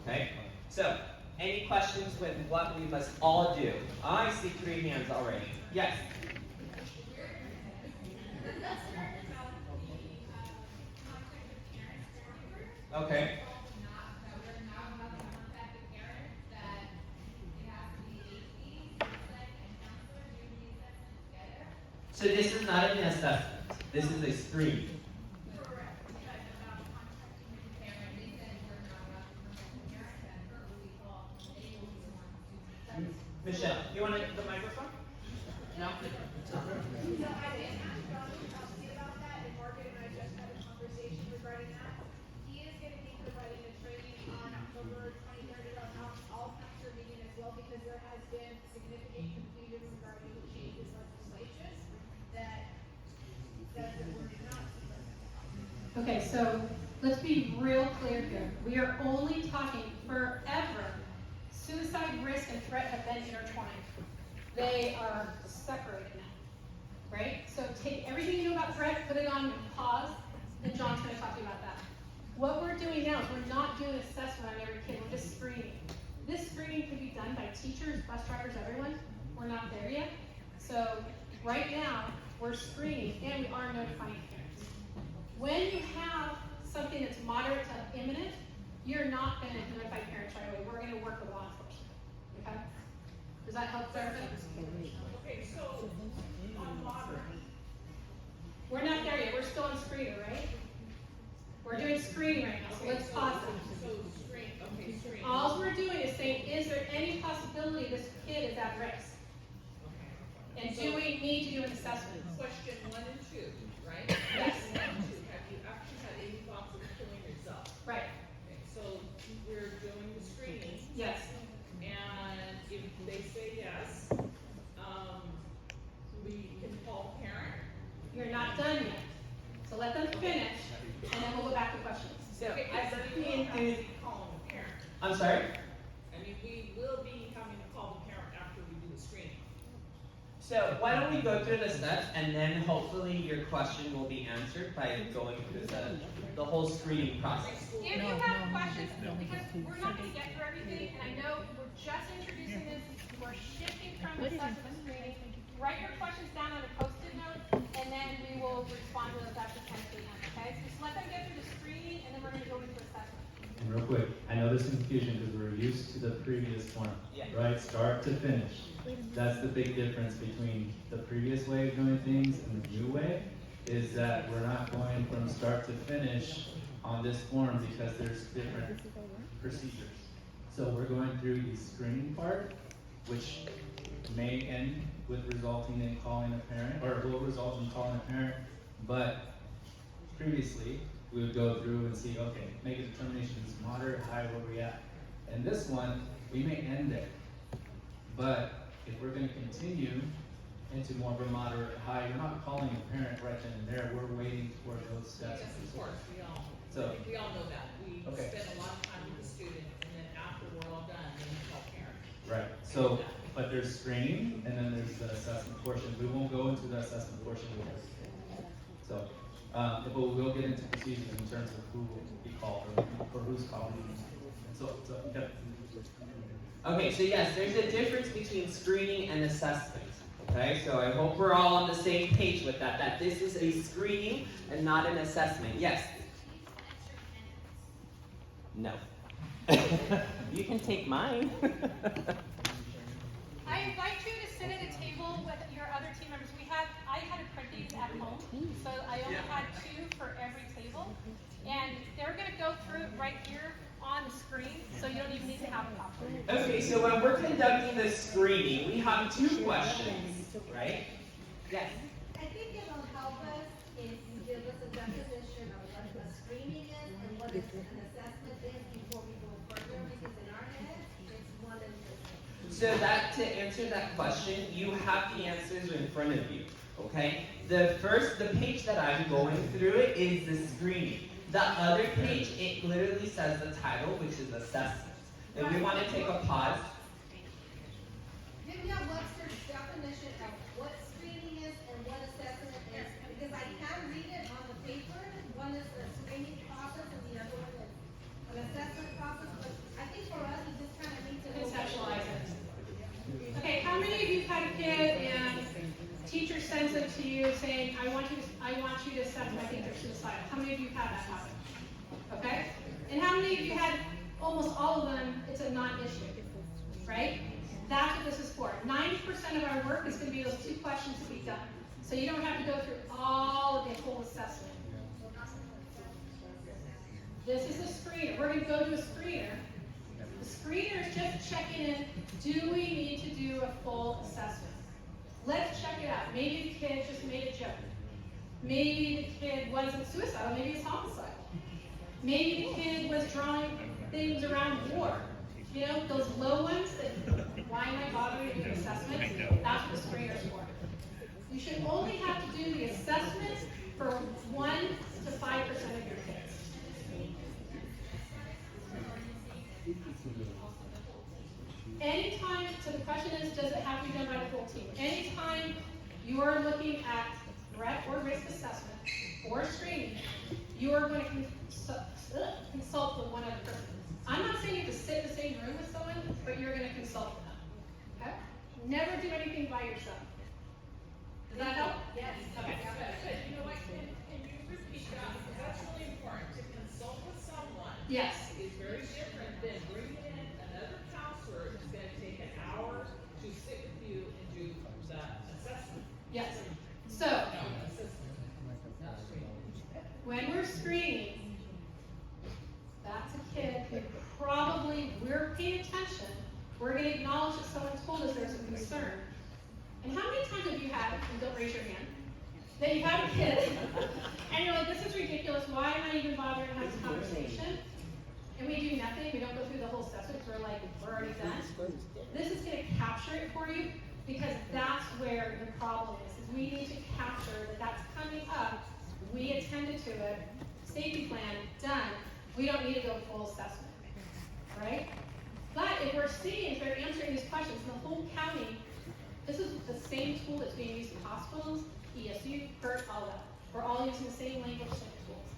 Okay? So, any questions with what we must all do? I see 3 hands already. Yes? Okay. So this is not an assessment. This is a screen. Michelle, you want the microphone? No? So I did ask John about that, and Margaret and I just had a conversation regarding that. He is gonna be providing a training on October 23rd at our all-council meeting as well, because there has been significant confusion regarding the changes legislation that says that we're not supposed to. Okay, so let's be real clear here. We are only talking forever. Suicide risk and threat have been intertwined. They are separated now, right? So take everything you know about threat, put it on pause, and John's gonna talk to you about that. What we're doing now is we're not doing assessment on every kid, we're just screening. This screening can be done by teachers, bus drivers, everyone. We're not there yet. So right now, we're screening and we are notifying parents. When you have something that's moderate to imminent, you're not gonna notify parents right away. We're gonna work with law enforcement, okay? Does that help clarify? Okay, so on moderate, We're not there yet, we're still on screening, right? We're doing screening right now, so let's pause it. so screen. All we're doing is saying, is there any possibility this kid is at risk? And do we need to do an assessment? Question 1 and 2, right? Yes. 1 and 2, have you actually had any thoughts of killing yourself? Right, Okay, so we're doing the screening, yes. and if they say yes, we can call parent. You're not done yet. So let them finish, and then we'll go back to questions. So Okay, as so a we will have to PN be calling the parent. I'm sorry? I mean, we will be having to call the parent after we do the screening. So why don't we go through the steps and then hopefully your question will be answered by going through the whole screening process. If you have questions, because we're not gonna get through everything, and I know we're just introducing this, we're shifting from assessment to screening. Write your questions down on a Post-it note, and then we will respond to those after 10 p.m., okay? So just let them get through the screening, and then we're gonna go into assessment. And real quick, I know there's confusion because we're used to the previous one, Yeah. right? Start to finish. That's the big difference between the previous way of doing things and the new way, is that we're not going from start to finish on this form because there's different procedures. So we're going through the screening part, which may end with resulting in calling a parent, or will result in calling a parent, but previously, we would go through and see, okay, make a determination, is moderate, high, where we at? And this one, we may end there. But if we're gonna continue into more of a moderate, high, you're not calling a parent right then and there, we're waiting for those steps. Yes, of course, we all, So- I think we all know that. We Okay. spend a lot of time with the student, and then after we're all done, then we call parent. Right, so, but there's screening, and then there's the assessment portion, we won't go into the assessment portion yet. So, but we'll get into procedures in terms of who will be called, or who's calling. So, yeah. Okay, so yes, there's a difference between screening and assessment. Okay, so I hope we're all on the same page with that this is a screening and not an assessment. Yes? No. You can take mine. I invite you to sit at a table with your other team members. I had to print these at home, so I only had 2 for every table. And they're gonna go through it right here on the screen, so you don't even need to have a copy. Okay, so when we're conducting the screening, we have 2 questions, right? Yes. I think it'll help us if you give us a definition of what a screening is and what an assessment is before we go further, because in our heads, it's one and the same. So that, to answer that question, you have the answers in front of you, okay? The page that I'm going through it is the screening. The other page, it literally says the title, which is assessment. If we want to take a pause. Give me a Webster's definition of what screening is and what assessment is, because I can read it on the paper. One is the screening process and the other one is an assessment process, but I think for us, we just kind of need to Conceptualize it. Okay, how many of you had a kid and teacher sends it to you saying, I want you to assess them, I think they're suicidal. How many of you had that happen? Okay? And how many of you had almost all of them, it's a non-issue, right? That's what this is for. 90% of our work is going to be those 2 questions to be done. So you don't have to go through all of the whole assessment. This is a screener. We're going to go to a screener. The screener is just checking in, do we need to do a full assessment? Let's check it out. Maybe the kid just made a joke. Maybe the kid wasn't suicidal, maybe it's homicidal. Maybe the kid was drawing things around war. You know, those low ones that, why am I bothering to do assessments? That's what the screener's for. You should only have to do the assessment for 1 to 5% of your kids. Anytime, so the question is, does it have to be done by the whole team? Anytime you are looking at threat or risk assessment or screening, you are going to consult with one other person. I'm not saying you have to sit in the same room with someone, but you're going to consult with them. Okay? Never do anything by yourself. Does that help? Yes. Okay. But you know what, can you repeat that, because that's really important, to consult with someone. Yes. Is very different than bringing in another counselor who's gonna take an hour to sit with you and do the assessment. Yes. So, No, assessment, not screening. when we're screening, that's a kid who probably, we're paying attention, we're going to acknowledge that someone told us there's a concern. And how many times have you had, and don't raise your hand, that you've had a kid, and you're like, this is ridiculous, why am I even bothering to have this conversation? And we do nothing, we don't go through the whole assessment, we're like, we're already done. This is going to capture it for you, because that's where the problem is we need to capture that that's coming up, we attended to it, safety plan, done, we don't need to go full assessment, right? But if we're seeing, if they're answering these questions, in the whole county, this is the same tool that's being used in hospitals, ESU, PERT, all that. We're all using the same language, same tools.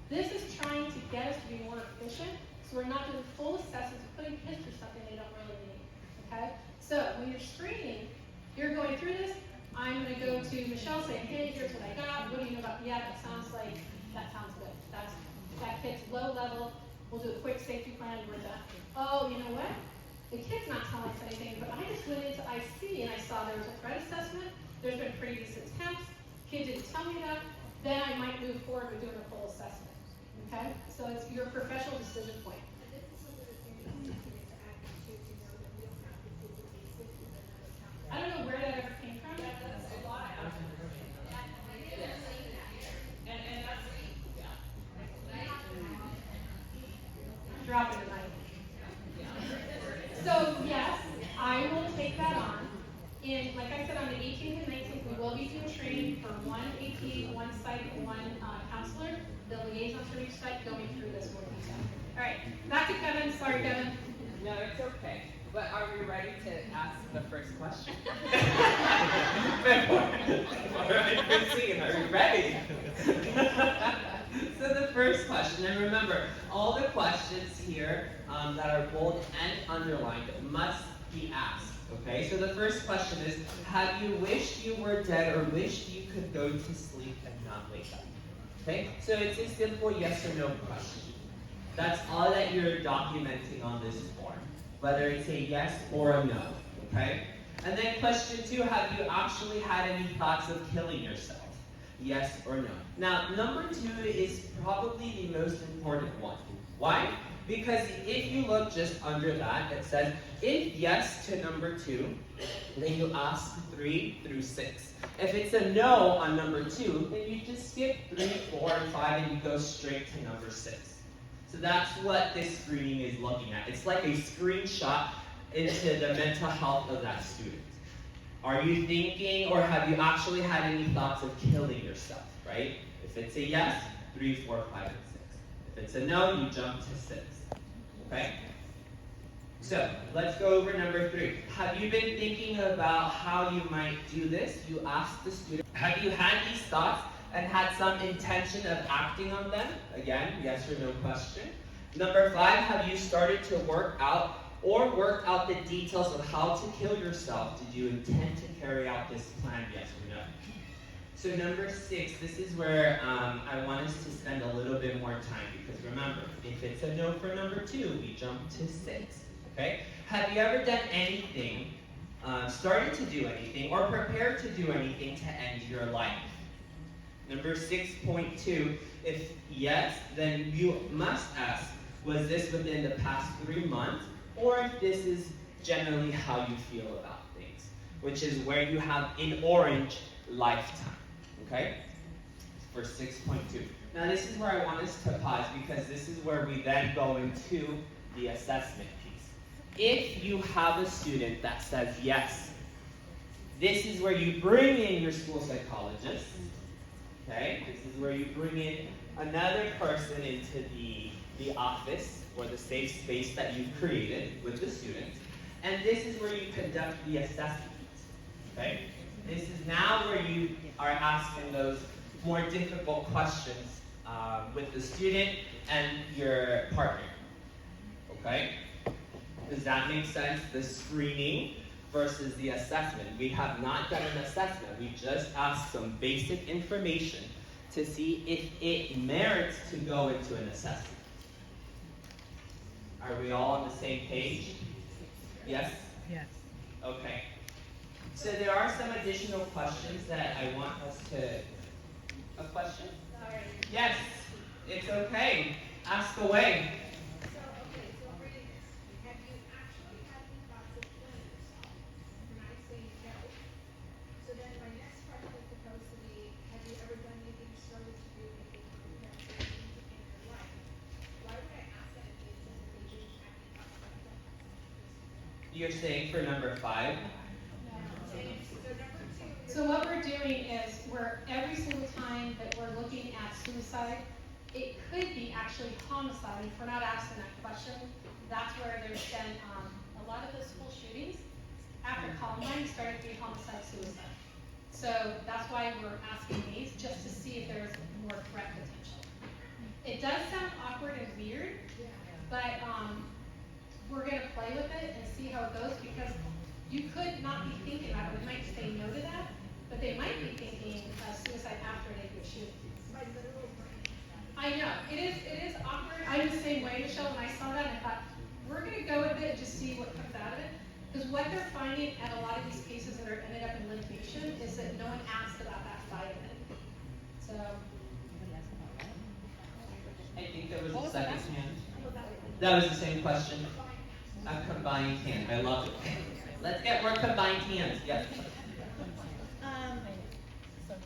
This is trying to get us to be more efficient, so we're not doing full assessments, putting kids through something they don't really need, okay? So when you're screening, you're going through this, I'm gonna go to Michelle saying, hey, here's what I got, what do you know about, yeah, that sounds good. That kid's low level, we'll do a quick safety plan, and we're done. Oh, you know what? The kid's not telling us anything, but I just went into IC and I saw there was a threat assessment, there's been previous attempts, kid didn't tell me that, then I might move forward with doing a full assessment, okay? So it's your professional decision point. And this is some of the things that we need to add to know that we don't have to do the basics with another counselor. I don't know where that ever came from. That's a lot. It is. And that's, yeah. Drop it tonight. So yes, I will take that on. And like I said, on the 18th and 19th, we will be doing training for one AP, one site, one counselor, the liaisons for each site, going through this more detail. All right, back to Kevin. Sorry, Kevin. No, it's okay. But are we ready to ask the first question? All right, Christine, are we ready? So the first question, and remember, all the questions here that are bold and underlined must be asked, okay? So the first question is, have you wished you were dead or wished you could go to sleep and not wake up? Okay, so it's a simple yes or no question. That's all that you're documenting on this form, whether it's a yes or a no, okay? And then question 2, have you actually had any thoughts of killing yourself? Yes or no? Now, number 2 is probably the most important one. Why? Because if you look just under that, it says, if yes to number 2, then you ask 3 through 6. If it's a no on number 2, then you just skip 3, 4, and 5, and you go straight to number 6. So that's what this screening is looking at. It's like a screenshot into the mental health of that student. Are you thinking, or have you actually had any thoughts of killing yourself, right? If it's a yes, 3, 4, 5, and 6. If it's a no, you jump to 6, okay? So, let's go over number 3. Have you been thinking about how you might do this? You ask the student, have you had these thoughts and had some intention of acting on them? Again, yes or no question. Number 5, have you started to work out or work out the details of how to kill yourself? Did you intend to carry out this plan, yes or no? So number 6, this is where I want us to spend a little bit more time, because remember, if it's a no for number 2, we jump to 6, okay? Have you ever done anything, started to do anything, or prepared to do anything to end your life? Number 6.2, if yes, then you must ask, was this within the past 3 months, or if this is generally how you feel about things, which is where you have in orange, lifetime. Okay? For 6.2. Now this is where I want us to pause, because this is where we then go into the assessment piece. If you have a student that says yes, this is where you bring in your school psychologist. Okay? This is where you bring in another person into the office or the safe space that you've created with the students. And this is where you conduct the assessment. Okay? This is now where you are asking those more difficult questions with the student and your partner. Okay? Does that make sense? The screening versus the assessment. We have not done an assessment. We just asked some basic information to see if it merits to go into an assessment. Are we all on the same page? Yes? Yes. Okay. So there are some additional questions that I want us to... A question? Sorry. Yes, it's okay. Ask away. So, okay, so I'm reading this. Have you actually had any thoughts of killing yourself? And I say no. So then my next question is supposed to be, have you ever done anything or started to do anything to prepare for anything in your life? Why would I ask that if they said that they didn't have any thoughts about that? You're saying for number 5? So what we're doing is, every single time that we're looking at suicide, it could be actually homicide. If we're not asking that question, that's where there's been a lot of the school shootings after Columbine started to be homicide suicide. So that's why we're asking these, just to see if there's more threat potential. It does sound awkward and weird, but we're gonna play with it and see how it goes, because you could not be thinking about it. We might say no to that, but they might be thinking suicide after they do a shooting. I know, it is awkward. I'm the same way, Michelle, when I saw that, I thought, we're gonna go with it and just see what comes out of it. Because what they're finding at a lot of these cases that are ended up in litigation is that no one asked about that side of it. So. I think there was a second hand. That was the same question. A combined hand. I love it. Let's get more combined hands. Yes.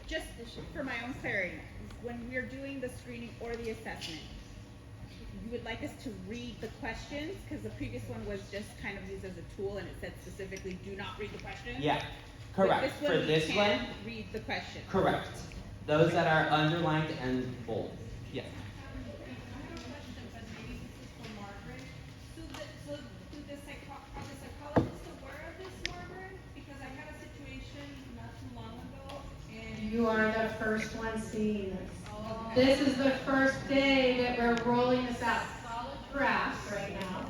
Just for my own clarity, when we're doing the screening or the assessment, you would like us to read the questions? Because the previous one was just kind of used as a tool, and it said specifically, do not read the questions? Yeah, correct. But For this one, read the questions. correct. Those that are underlined and bold. Yes. So do the psychologist aware of this, Margaret? Because I had a situation not too long ago, and You are the first one seeing this. This is the first day that we're rolling this out. Solid draft right now.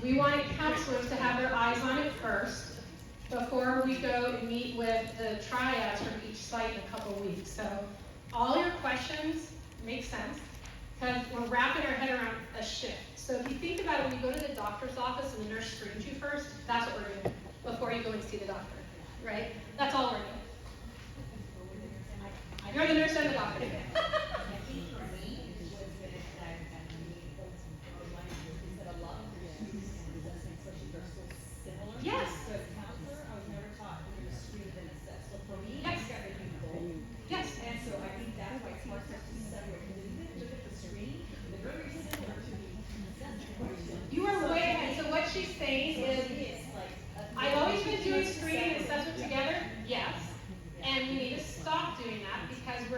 We wanted counselors to have their eyes on it first before we go and meet with the triads from each site in a couple weeks. So all your questions make sense, because we're wrapping our head around a shift. So if you think about it, when you go to the doctor's office and the nurse screens you first, that's what we're doing before you go and see the doctor, right? That's all we're doing. You're the nurse and the doctor.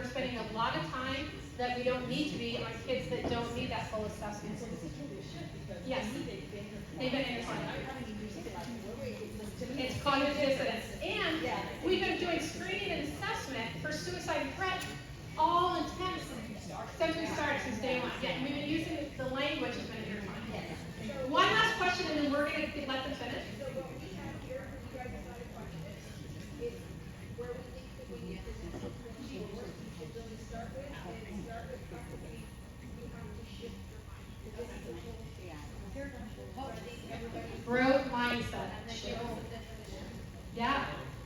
we're spending a lot of time that we don't need to be on kids that don't need that full assessment. Yes. They've been intertwined. It's cognitive dissonance. And we've been doing screening and assessment for suicide and threat all intense since we started, since day one. Yeah, and we've been using the language has been intertwined. One last question and then we're going to let them finish. So what we have here, for you guys decided question is where we think that we need to change what we start with, and start with probably you have to shift your mind. This is the whole I think everybody. Growth mindset. Yeah.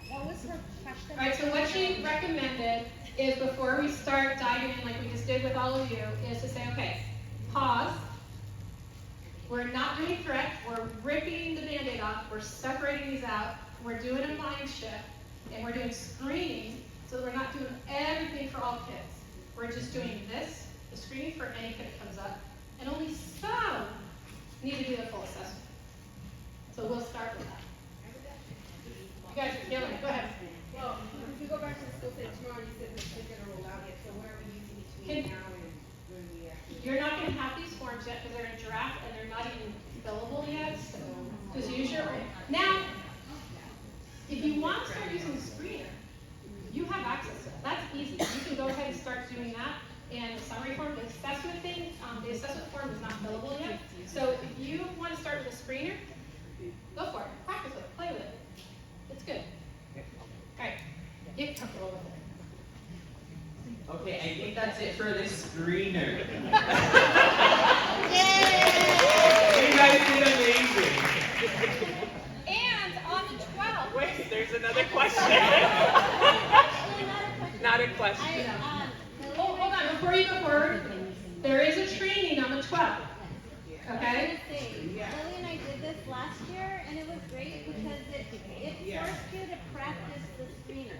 What was her question? All right, so what she recommended is before we start diving in like we just did with all of you, is to say, okay, pause. We're not doing threat, we're ripping the Band-Aid off, we're separating these out, we're doing a mind shift, and we're doing screening, so that we're not doing everything for all kids. We're just doing this, the screening for any kid that comes up, and only some need to do the full assessment. So we'll start with that. You guys are killing it, go ahead. Well, if we go back to the school site tomorrow, you said this isn't gonna roll out yet, so where are we using between now and when we actually? You're not gonna have these forms yet because they're in draft and they're not even fillable yet, so just use your, now, if you want to start using the screener, you have access to it, that's easy, you can go ahead and start doing that. And the summary form, the assessment thing, the assessment form is not fillable yet, so if you want to start with a screener, go for it, practice with it, play with it, it's good. Alright, get comfortable with it. Okay, I think that's it for this screener. You guys did amazing. And on the 12th. Wait, there's another question. Not a question. Oh, hold on, before you go forward, there is a training on the 12th, okay? Lily and I did this last year, and it was great because it forced you to practice the screener.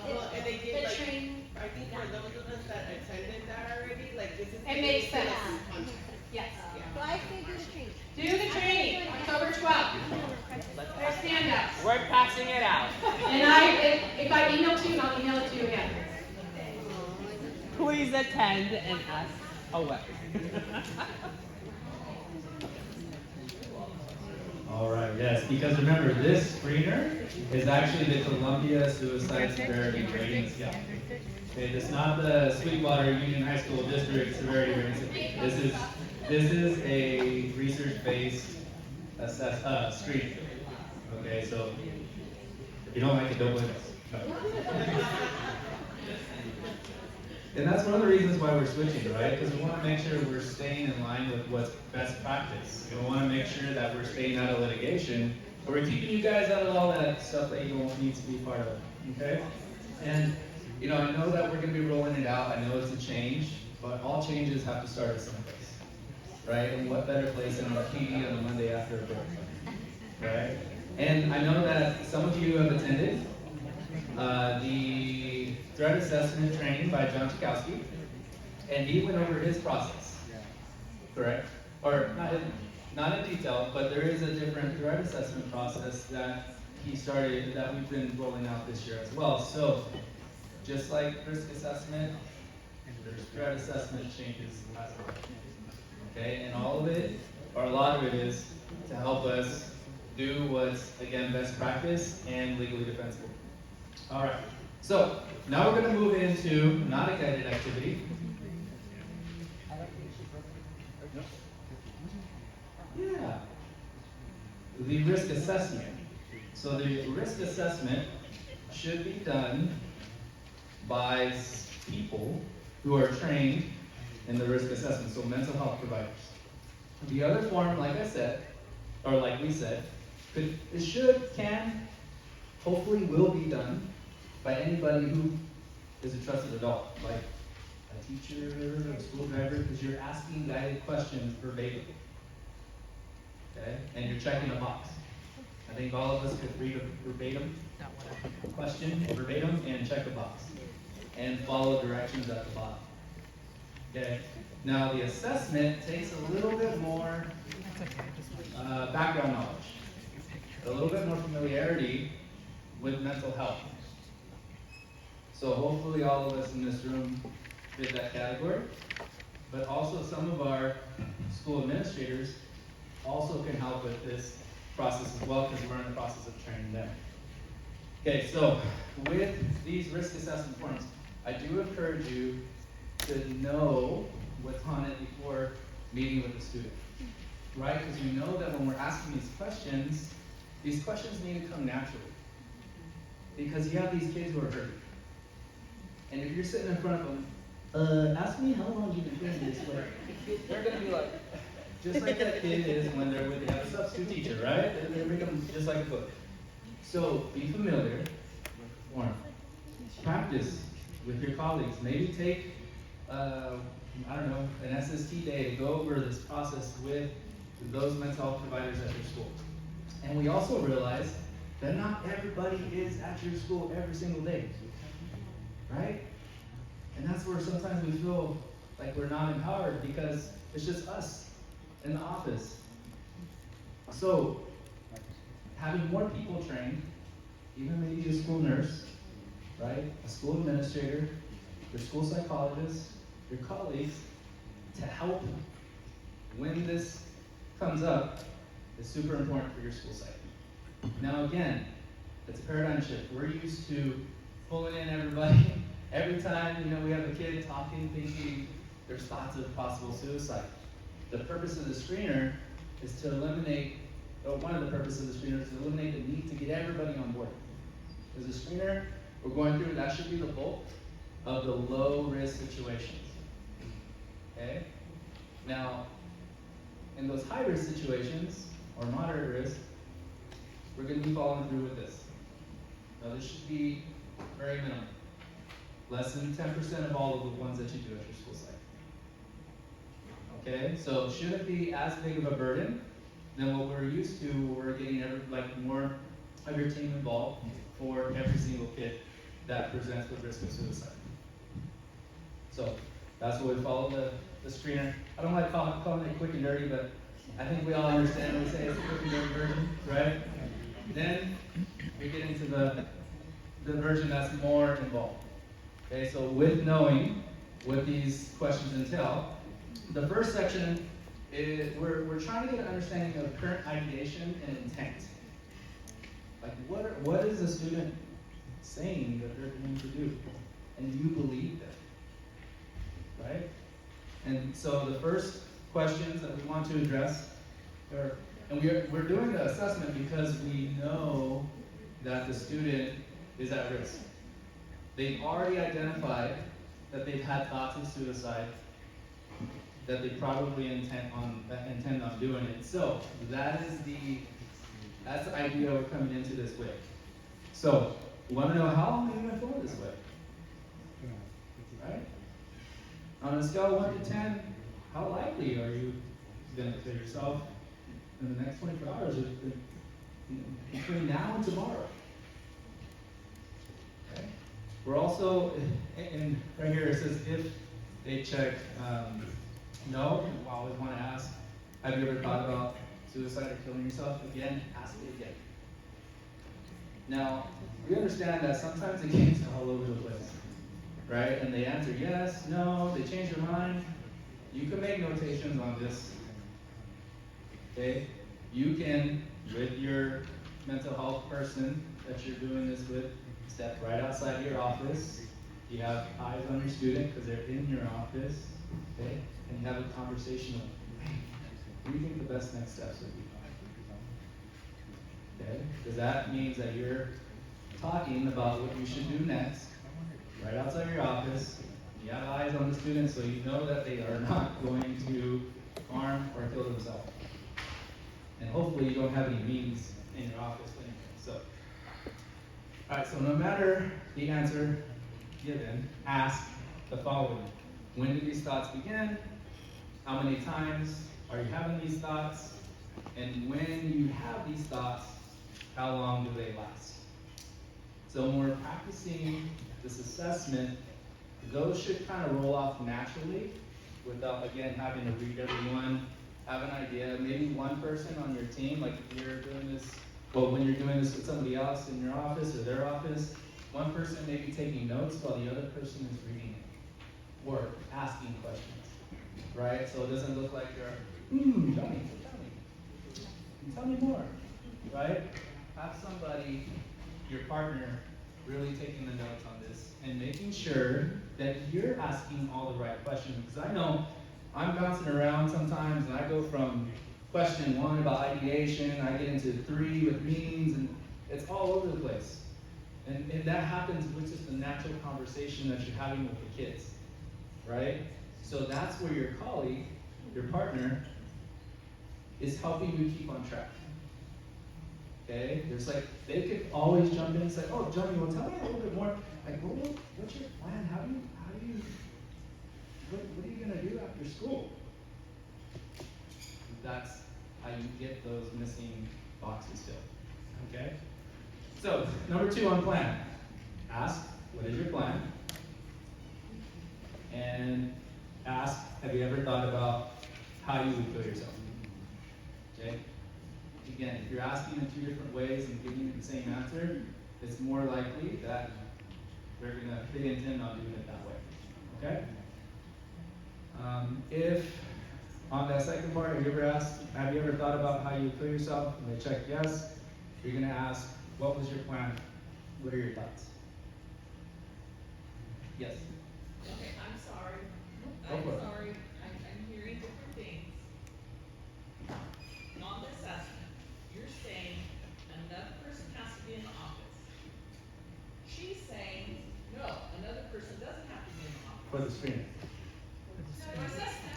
Well, and they did The like, training. I think for those of us that attended that already, like this is. It makes sense. Yes. So I say do the training. Do the training, October 12th. There's handouts. We're passing it out. And if I email to you, I'll email it to you again. Please attend and ask away. All right, yes, because remember, this screener is actually the Columbia Suicide Severity Rating Scale. Okay, it's not the Sweetwater Union High School District Severity Rating Scale. This is a research-based screening. Okay, so if you don't like it, don't blame us. No. And that's one of the reasons why we're switching, right? Because we want to make sure we're staying in line with what's best practice. We want to make sure that we're staying out of litigation, but we're keeping you guys out of all that stuff that you don't need to be part of, okay? And, you know, I know that we're going to be rolling it out. I know it's a change, but all changes have to start at some place, right? And what better place than on PD on the Monday after a break, right? And I know that some of you have attended the threat assessment training by John Chakowski, and he went over his process, correct? Or not in detail, but there is a different threat assessment process that he started, that we've been rolling out this year as well. So, just like risk assessment, there's threat assessment changes as well. Okay, and all of it, or a lot of it is to help us do what's, again, best practice and legally defensible. All right, so now we're going to move into not a guided activity. Yeah, the risk assessment. So the risk assessment should be done by people who are trained in the risk assessment, so mental health providers. The other form, like I said, or like we said, can, hopefully will be done by anybody who is a trusted adult, like a teacher, a school driver, because you're asking guided questions verbatim. Okay? And you're checking a box. I think all of us could read a verbatim question, verbatim, and check a box. And follow directions at the bottom. Okay? Now the assessment takes a little bit more background knowledge, a little bit more familiarity with mental health. So hopefully all of us in this room fit that category. But also some of our school administrators also can help with this process as well, because we're in the process of training them. Okay, so with these risk assessment forms, I do encourage you to know what's on it before meeting with the student, right? Because we know that when we're asking these questions need to come naturally. Because you have these kids who are hurting. And if you're sitting in front of them, ask me how long you've been feeling this way. They're gonna be like, just like that kid is when they have a substitute teacher, right? They make them just like a book. So be familiar, form. Practice with your colleagues. Maybe take, I don't know, an SST day to go over this process with those mental health providers at your school. And we also realize that not everybody is at your school every single day, right? And that's where sometimes we feel like we're not empowered because it's just us in the office. So, having more people trained, even maybe a school nurse, right? A school administrator, your school psychologist, your colleagues, to help when this comes up is super important for your school site. Now again, it's a paradigm shift. We're used to pulling in everybody every time, we have a kid talking, thinking there's thoughts of possible suicide. The purpose of the screener is to eliminate, or one of the purposes of the screener is to eliminate the need to get everybody on board. As a screener, we're going through, that should be the bulk of the low risk situations. Okay? Now, in those high risk situations, or moderate risk, we're going to be following through with this. Now this should be very minimal. Less than 10% of all of the ones that you do at your school site. Okay, so it shouldn't be as big of a burden than what we're used to. We're getting more of your team involved for every single kid that presents with risk of suicide. So that's what we follow the screener. I don't like calling it quick and dirty, but I think we all understand when we say it's a quick and dirty version, right? Then we get into the version that's more involved. Okay, so with knowing what these questions entail, the first section is we're trying to get an understanding of current ideation and intent. Like what is the student saying that they're going to do? And do you believe them? Right? And so the first questions that we want to address are, and we're doing the assessment because we know that the student is at risk. They've already identified that they've had thoughts of suicide, that they probably intend on doing it. So that's the idea we're coming into this with. So we want to know, how long have you been feeling this way? Right? On a scale of 1 to 10, how likely are you going to kill yourself in the next 24 hours, or between now and tomorrow? Okay. We're also, and right here it says if they check no, we always want to ask, have you ever thought about suicide or killing yourself? Again, ask it again. Now, we understand that sometimes the kids are all over the place, right? And they answer yes, no, they change their mind. You can make notations on this, okay? You can, with your mental health person that you're doing this with, step right outside your office. You have eyes on your student because they're in your office, okay? And you have a conversation of, hey, what do you think the best next steps would be? Okay? Because that means that you're talking about what you should do next, right outside your office. You have eyes on the student so you know that they are not going to harm or kill themselves. And hopefully you don't have any means in your office anyway. So, all right, so no matter the answer given, ask the following. When did these thoughts begin? How many times are you having these thoughts? And when you have these thoughts, how long do they last? So when we're practicing this assessment, those should kind of roll off naturally without, again, having to read everyone, have an idea. Maybe one person on your team, like if you're doing this, well, when you're doing this with somebody else in your office or their office, One person may be taking notes while the other person is reading it or asking questions, right? So it doesn't look like you're, tell me more, right? Have somebody, your partner, really taking the notes on this and making sure that you're asking all the right questions. Because I know I'm bouncing around sometimes and I go from question 1 about ideation, I get into 3 with means, and it's all over the place. And that happens with just the natural conversation that you're having with the kids, right? So that's where your colleague, your partner, is helping you keep on track. Okay? There's like, they could always jump in and say, oh, Johnny, well, tell me a little bit more. Like, what's your plan? What are you gonna do after school? That's how you get those missing boxes filled. Okay? So, number 2 on plan. Ask, what is your plan? And ask, have you ever thought about how you would feel yourself? Okay? Again, if you're asking in 2 different ways and giving the same answer, it's more likely that they intend on doing it that way. Okay? If on that second part, have you ever thought about how you would feel yourself? And they check yes, you're gonna ask, what was your plan? What are your thoughts? Yes. Okay, I'm sorry. Go I'm for it. sorry, I'm hearing different things. On the assessment, you're saying another person has to be in the office. She's saying, no, another person doesn't have to be in the office. For the screening. No, assessment.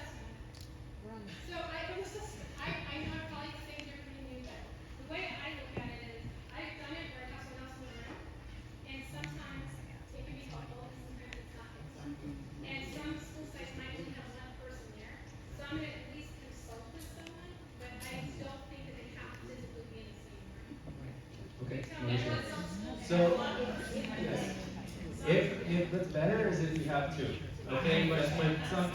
So I know I probably say different than you, but the way I look at it is, I've done it where I have someone else in the room, and sometimes it can be helpful, and sometimes it's not helpful. And some school sites might only have one person there, so I'm gonna at least consult with someone, but I still think that they have to physically be in the same room. Okay. Tell me what some schools So, yes. If what's better is if you have 2. Okay, but some,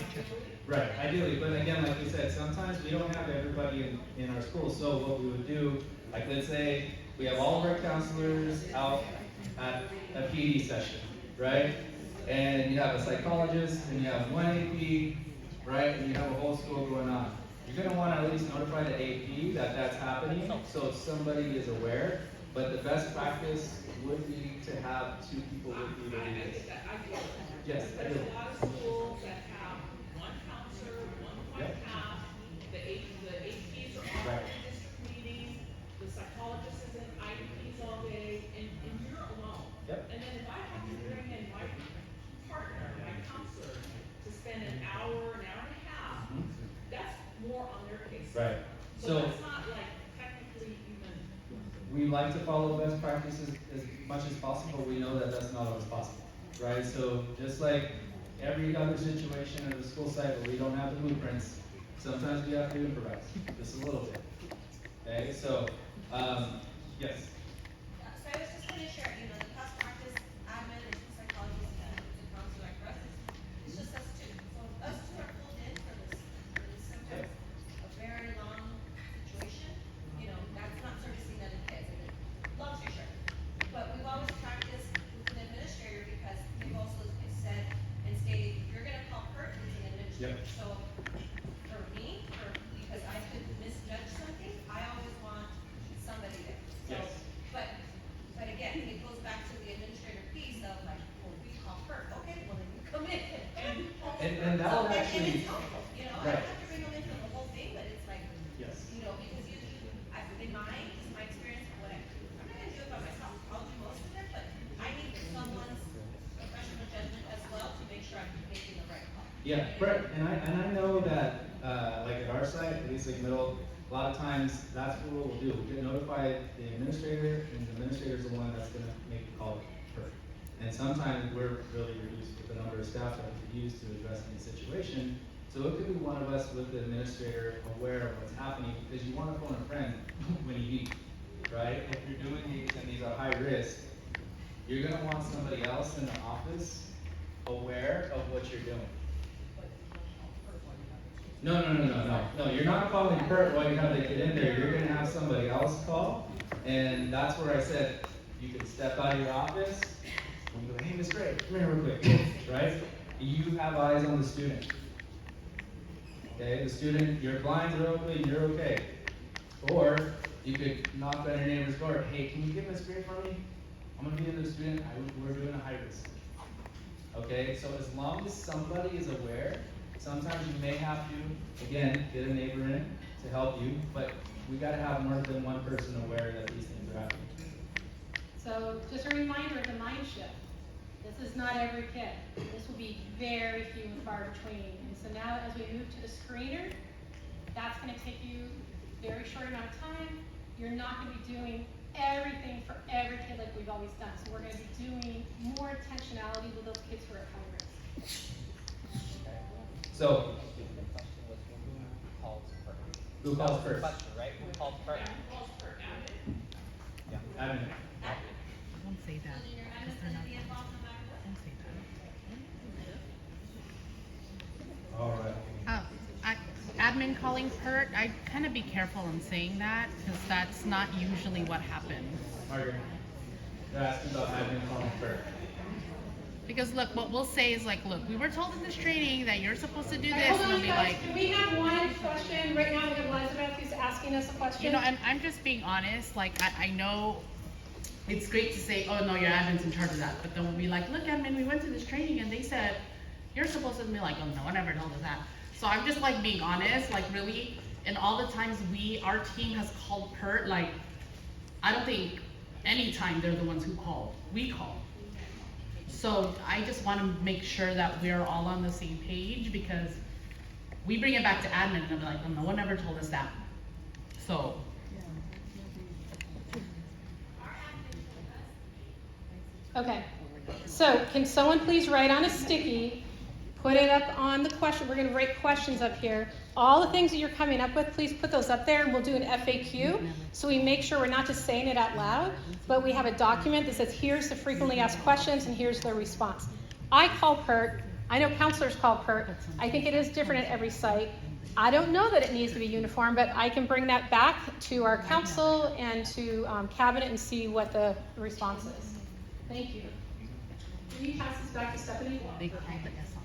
right, ideally, but again, like we said, sometimes we don't have everybody in our school, so what we would do, like let's say, we have all of our counselors out at a PD session, right? And you have a psychologist, and you have 1 AP, right, and you have a whole school going on. You're gonna wanna at least notify the AP that that's happening, so somebody is aware, but the best practice would be to have 2 people with you to do I this. get that, I get it. Yes, I There's do. a lot of schools that have one counselor, one point Yep. half, the APs are all Right. in district meetings, the psychologist is in IEPs all day, and you're alone. Yep. And then if I have to bring in my partner, my counselor, to spend an hour and a half, that's more on their case. Right. So So that's not like technically even, we like to follow best practices as much as possible. We know that that's not always possible, right? So just like every other situation at the school site where we don't have the blueprints, sometimes we have to improvise just a little bit. Okay, so yes. So I was just gonna share, the past practice, admin, and psychologist, and the counselor like for us, it's just us 2. So us 2 are pulled in for this sometimes a very long situation, that's not servicing other kids, long story short. But we've always practiced with an administrator because we've also said and stated, you're gonna call Kurt, who's an administrator. Yep. So for me, because I could misjudge something, I always want somebody there. So, Yes. but again, it goes back to the administrator piece of like, well, we call Kurt, okay, well then you come in. And that would And actually, it's helpful, I don't right. have to bring them in for the whole thing, but it's like, Yes. because in my experience, I'm not gonna do it by myself, I'll do most of it, but I need someone's professional judgment as well to make sure I'm making the right call. Yeah, right. And I know that like at our site, at least like middle, a lot of times that's what we'll do. We'll notify the administrator, and the administrator is the one that's gonna make the call first. And sometimes we're really reduced with the number of staff that we could use to address any situation. So it could be one of us with the administrator aware of what's happening, because you want to phone a friend when you need, right? If you're doing these and these are high risk, you're gonna want somebody else in the office aware of what you're doing. No, you're not calling Kurt while you have to get in there, you're gonna have somebody else call, and that's where I said, you can step out of your office, and you go, hey, Miss Gray, come here real quick, right? You have eyes on the student. Okay, the student, your blinds are open, you're okay. Or you could knock on your neighbor's door, hey, can you get Miss Gray for me? I'm gonna be in the student, we're doing a high risk. Okay, so as long as somebody is aware, sometimes you may have to, again, get a neighbor in to help you, but we gotta have more than one person aware that these things are happening. So just a reminder of the mind shift. This is not every kid. This will be very few and far between. And so now as we move to the screener, that's gonna take you a very short amount of time. You're not gonna be doing everything for every kid like we've always done. So we're gonna be doing more intentionality with those kids who are at high risk. Okay. So, who calls first? Question, right? Who calls first? Yeah. Admin. Don't say that. Because they're not- Don't say that. All right. Admin calling PERT, I'd kind of be careful in saying that, because that's not usually what happens. Margaret, they're asking about admin calling first. Because look, what we'll say is like, look, we were told in this training that you're supposed to do All right, this, hold and on, they'll be guys. like, Can we have one question? Right now we have Elizabeth who's asking us a question. you know, and I'm just being honest, like, I know it's great to say, oh no, your admin's in charge of that, but then we'll be like, look, admin, we went to this training and they said, you're supposed to be like, oh no, one never told us that. So I'm just like being honest, like really, and all the times our team has called PERT, like, I don't think any time they're the ones who called, we called. So I just want to make sure that we're all on the same page, because we bring it back to admin and they're like, well, no one ever told us that. So. Okay, so can someone please write on a sticky, put it up on the question, we're gonna write questions up here. All the things that you're coming up with, please put those up there and we'll do an FAQ. So we make sure we're not just saying it out loud, but we have a document that says, here's the frequently asked questions and here's their response. I call PERT, I know counselors call PERT, I think it is different at every site. I don't know that it needs to be uniform, but I can bring that back to our council and to cabinet and see what the response is. Thank you. Can you pass this back to Stephanie? They called the S on.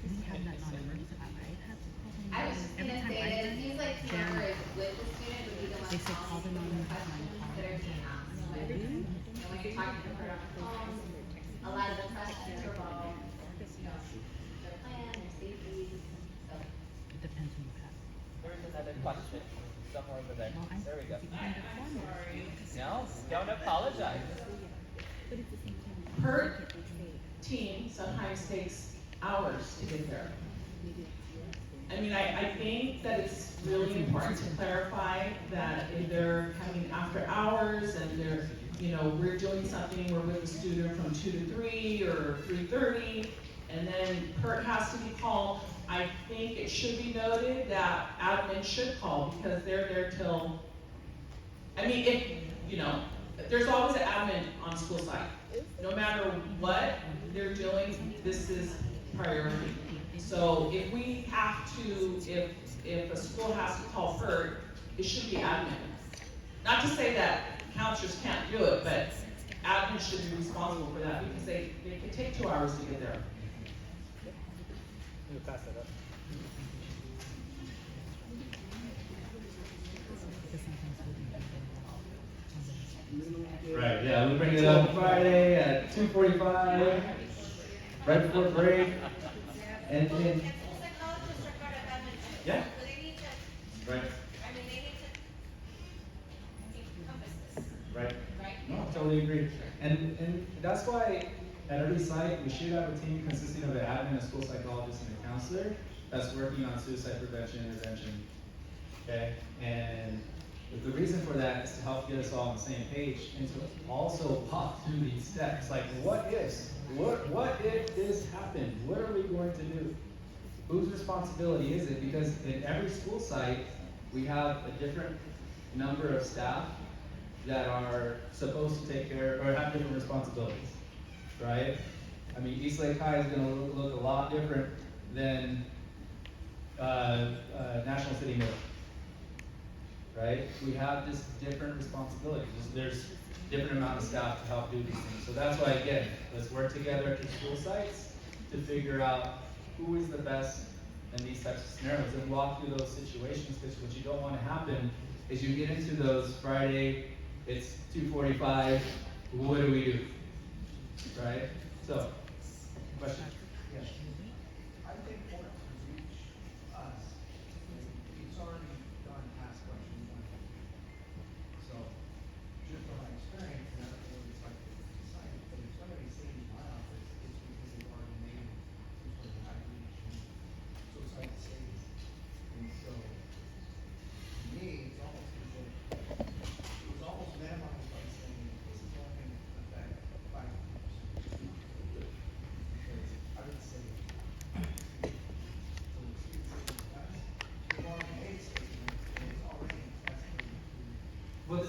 We have that non-emergency, right? I was just gonna say that it seems like whoever is with the student would be the one They say call the calling the non-emergency. questions that are being asked. But, and when you're talking to her on the phone, a lot of the questions revolve, their plan, their safety, so. It depends on the path. There's another question somewhere over there. Well, There we go. I'm sorry. No, don't apologize. PERT team sometimes takes hours to get there. I mean, I think that it's really important to clarify that if they're coming after hours and they're, you know, we're doing something, we're with a student from 2 to 3 or 3:30, and then PERT has to be called. I think it should be noted that admin should call because they're there till, I mean, if, you know, there's always an admin on school site. No matter what they're doing, this is priority. So if we have to, if a school has to call PERT, it should be admin. Not to say that counselors can't do it, but admin should be responsible for that because they can take 2 hours to get there. You pass that up. Right, yeah, we bring it up Friday at 2:45, right before break, and then, And school psychologists are part of admin too. yeah, So they need to, right, I mean, they need to encompass this, right. right? No, totally agree. And that's why at every site, we should have a team consisting of an admin, a school psychologist, and a counselor that's working on suicide prevention and intervention. Okay, and the reason for that is to help get us all on the same page and to also walk through these steps. Like, what if? What if this happened? What are we going to do? Whose responsibility is it? Because in every school site, we have a different number of staff that are supposed to take care or have different responsibilities, right? I mean, East Lake High is going to look a lot different than National City Middle, right? We have just different responsibilities. There's different amount of staff to help do these things. So that's why, again, let's work together at your school sites to figure out who is the best in these types of scenarios and walk through those situations, because what you don't want to happen is you get into those Friday, it's 2:45, what do we do? Right? So, question? Yes. I think once you reach us, it's already gone past question one. So, just from my experience, and I don't know what it's like to decide, but if somebody's saying in my office, it's because they've already made it for the high reach. So it's like savings. And so, to me, it's almost as if, it was almost minimized by saying, this is only going to affect 5%. Because I would say, so the student savings class, they've already made statements, and it's already escalated through. Well,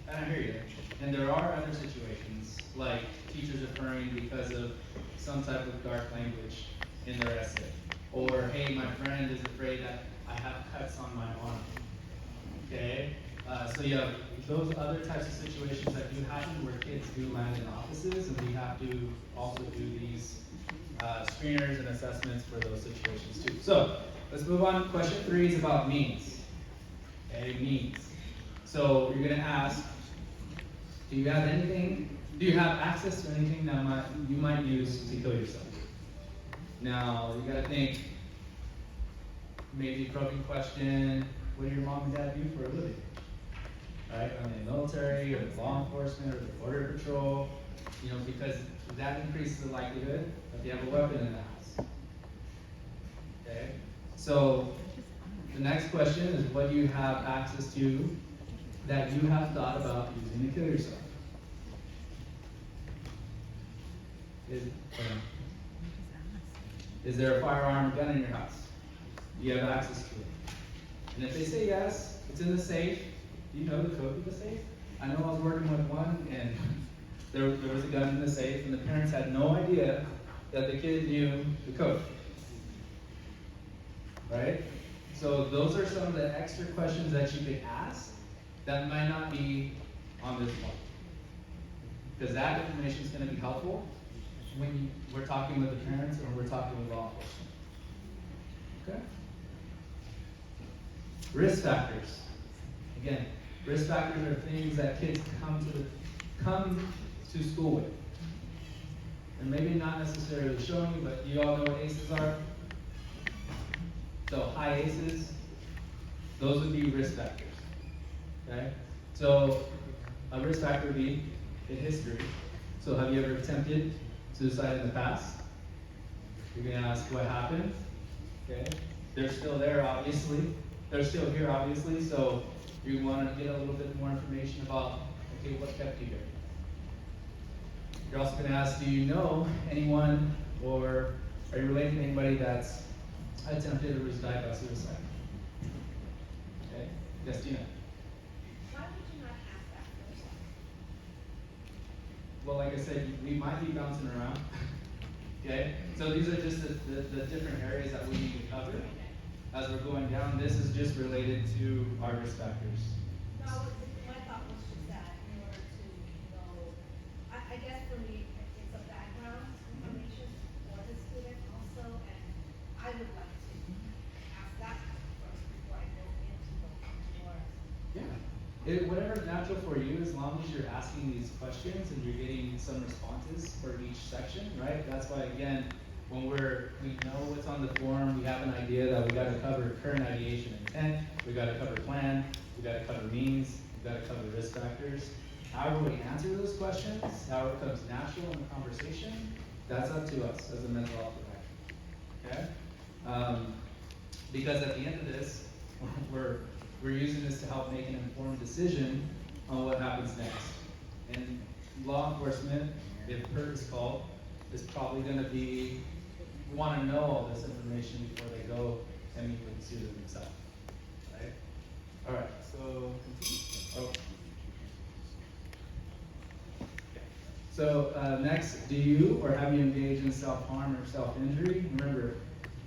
and I hear you. And there are other situations, like teachers referring because of some type of dark language in their essay. Or, hey, my friend is afraid that I have cuts on my arm. Okay? So you have those other types of situations that do happen where kids do land in offices, and we have to also do these screeners and assessments for those situations too. So, let's move on. Question 3 is about means. Okay, means. So you're gonna ask, do you have access to anything that you might use to kill yourself? Now, you gotta think, maybe probing question, what do your mom and dad do for a living? Right, are they in the military, or law enforcement, or the border patrol? Because that increases the likelihood that they have a weapon in the house. Okay, so the next question is, what do you have access to that you have thought about using to kill yourself? Is there a firearm or gun in your house? Do you have access to it? And if they say yes, it's in the safe. Do you know the code of the safe? I know I was working with one, and there was a gun in the safe, and the parents had no idea that the kid knew the code. Right? So those are some of the extra questions that you could ask that might not be on this one. Because that information is going to be helpful when we're talking with the parents or we're talking with law enforcement. Okay? Risk factors. Again, risk factors are things that kids come to school with. And maybe not necessarily showing you, but you all know what ACEs are? So high ACEs, those would be risk factors. Okay? So a risk factor would be in history. So have you ever attempted suicide in the past? You're going to ask what happened. Okay? They're still there, obviously. They're still here, obviously. So you want to get a little bit more information about, okay, what kept you here? You're also going to ask, do you know anyone, or are you related to anybody that's attempted or was died by suicide? Okay? Yes, Tina? Why would you not ask that first? Well, like I said, we might be bouncing around. Okay? So these are just the different areas that we need to cover as we're going down. This is just related to our risk factors. No, my thought was just that in order to know, I guess for me, it's a background information for the student also, and I would like to ask that first before I go into the more. Yeah. Whatever's natural for you, as long as you're asking these questions and you're getting some responses for each section, right? That's why, again, when we know what's on the form, we have an idea that we gotta cover current ideation intent, we gotta cover plan, we gotta cover means, we gotta cover risk factors. However we answer those questions, however it comes natural in the conversation, that's up to us as a mental health provider. Okay? Because at the end of this, we're using this to help make an informed decision on what happens next. And law enforcement, if PERT is called, is probably gonna want to know all this information before they go and meet with the student themselves. Right? Alright, so continue. So next, do you or have you engaged in self-harm or self-injury? Remember,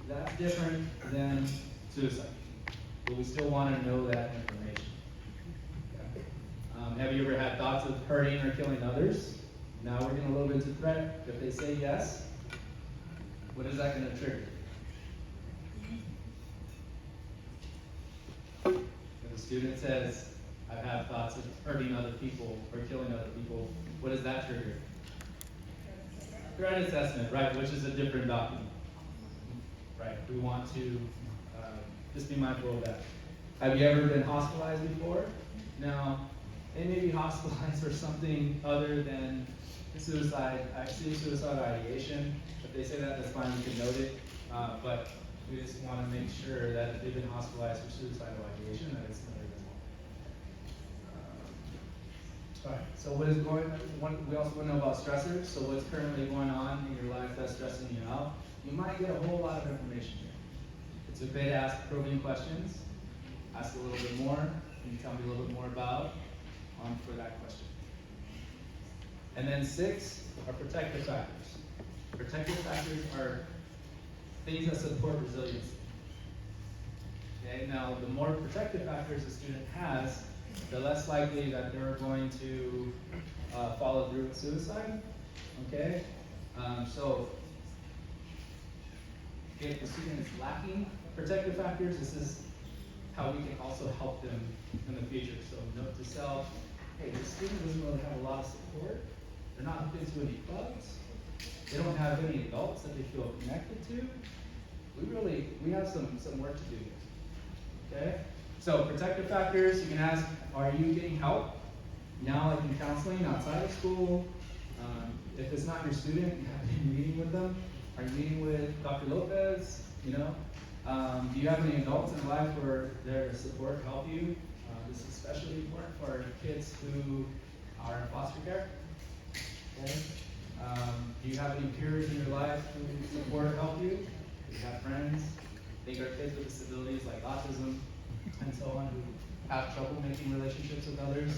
that's different than suicide. But we still want to know that information. Okay. Have you ever had thoughts of hurting or killing others? Now we're getting a little bit into threat. If they say yes, what is that going to trigger? If a student says, I've had thoughts of hurting other people or killing other people, what does that trigger? Threat assessment, right, which is a different document. Right, we want to just be mindful of that. Have you ever been hospitalized before? Now, they may be hospitalized for something other than suicide ideation. If they say that, that's fine, we can note it. But we just want to make sure that if they've been hospitalized for suicidal ideation, that it's other than all right, so what is going on? We also want to know about stressors. So what's currently going on in your life that's stressing you out? You might get a whole lot of information here. It's okay to ask probing questions. Ask a little bit more. Can you tell me a little bit more about for that question? And then 6 are protective factors. Protective factors are things that support resilience. Okay, now the more protective factors a student has, the less likely that they're going to follow through with suicide. Okay, so if the student is lacking protective factors, this is how we can also help them in the future. So note to self, hey, this student doesn't really have a lot of support. They're not hooked into any clubs. They don't have any adults that they feel connected to. We have some work to do here. Okay? So protective factors, you can ask, are you getting help? Now, like in counseling outside of school, if it's not your student, you have been meeting with them. Are you meeting with Dr. Lopez? You know? Do you have any adults in life who are there to support, help you? This is especially important for kids who are in foster care. Okay? Do you have any peers in your life who support, help you? Do you have friends? I think our kids with disabilities like autism and so on who have trouble making relationships with others.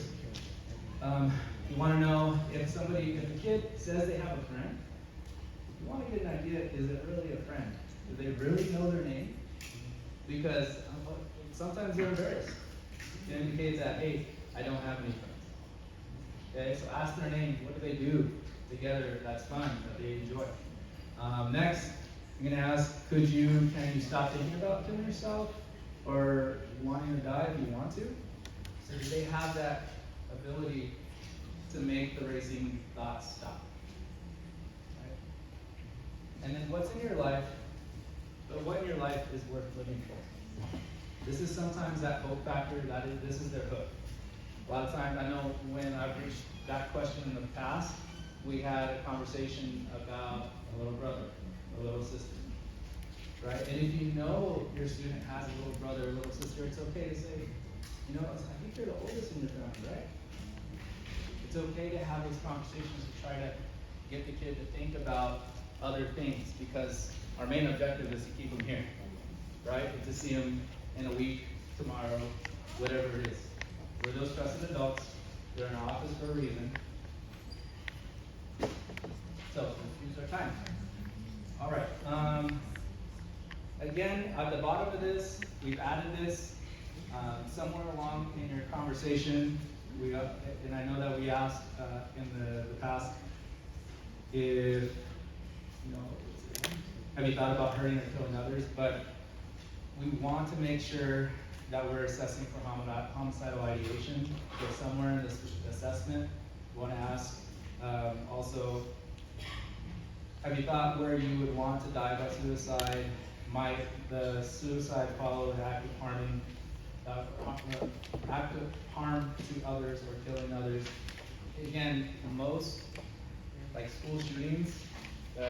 You want to know if a kid says they have a friend, you want to get an idea, is it really a friend? Do they really know their name? Because sometimes they're embarrassed. It indicates that, hey, I don't have any friends. Okay, so ask their name. What do they do together that's fun, that they enjoy? Next, I'm going to ask, can you stop thinking about killing yourself or wanting to die if you want to? So do they have that ability to make the racing thoughts stop? Right? And then what's in your life, but what in your life is worth living for? This is sometimes that hope factor, this is their hook. A lot of times, I know when I've reached that question in the past, we had a conversation about a little brother, a little sister, right? And if you know your student has a little brother or little sister, it's okay to say, I think you're the oldest in your family, right? It's okay to have those conversations to try to get the kid to think about other things, because our main objective is to keep them here, right? And to see them in a week, tomorrow, whatever it is. We're those trusted adults. They're in our office for a reason. So let's use our time. All right. Again, at the bottom of this, we've added this somewhere along in your conversation. And I know that we asked in the past if, have you thought about hurting or killing others? But we want to make sure that we're assessing for homicidal ideation. So somewhere in this assessment, we want to ask also, have you thought where you would want to die by suicide? Might the suicide follow the act of harm to others or killing others? Again, most, like school shootings,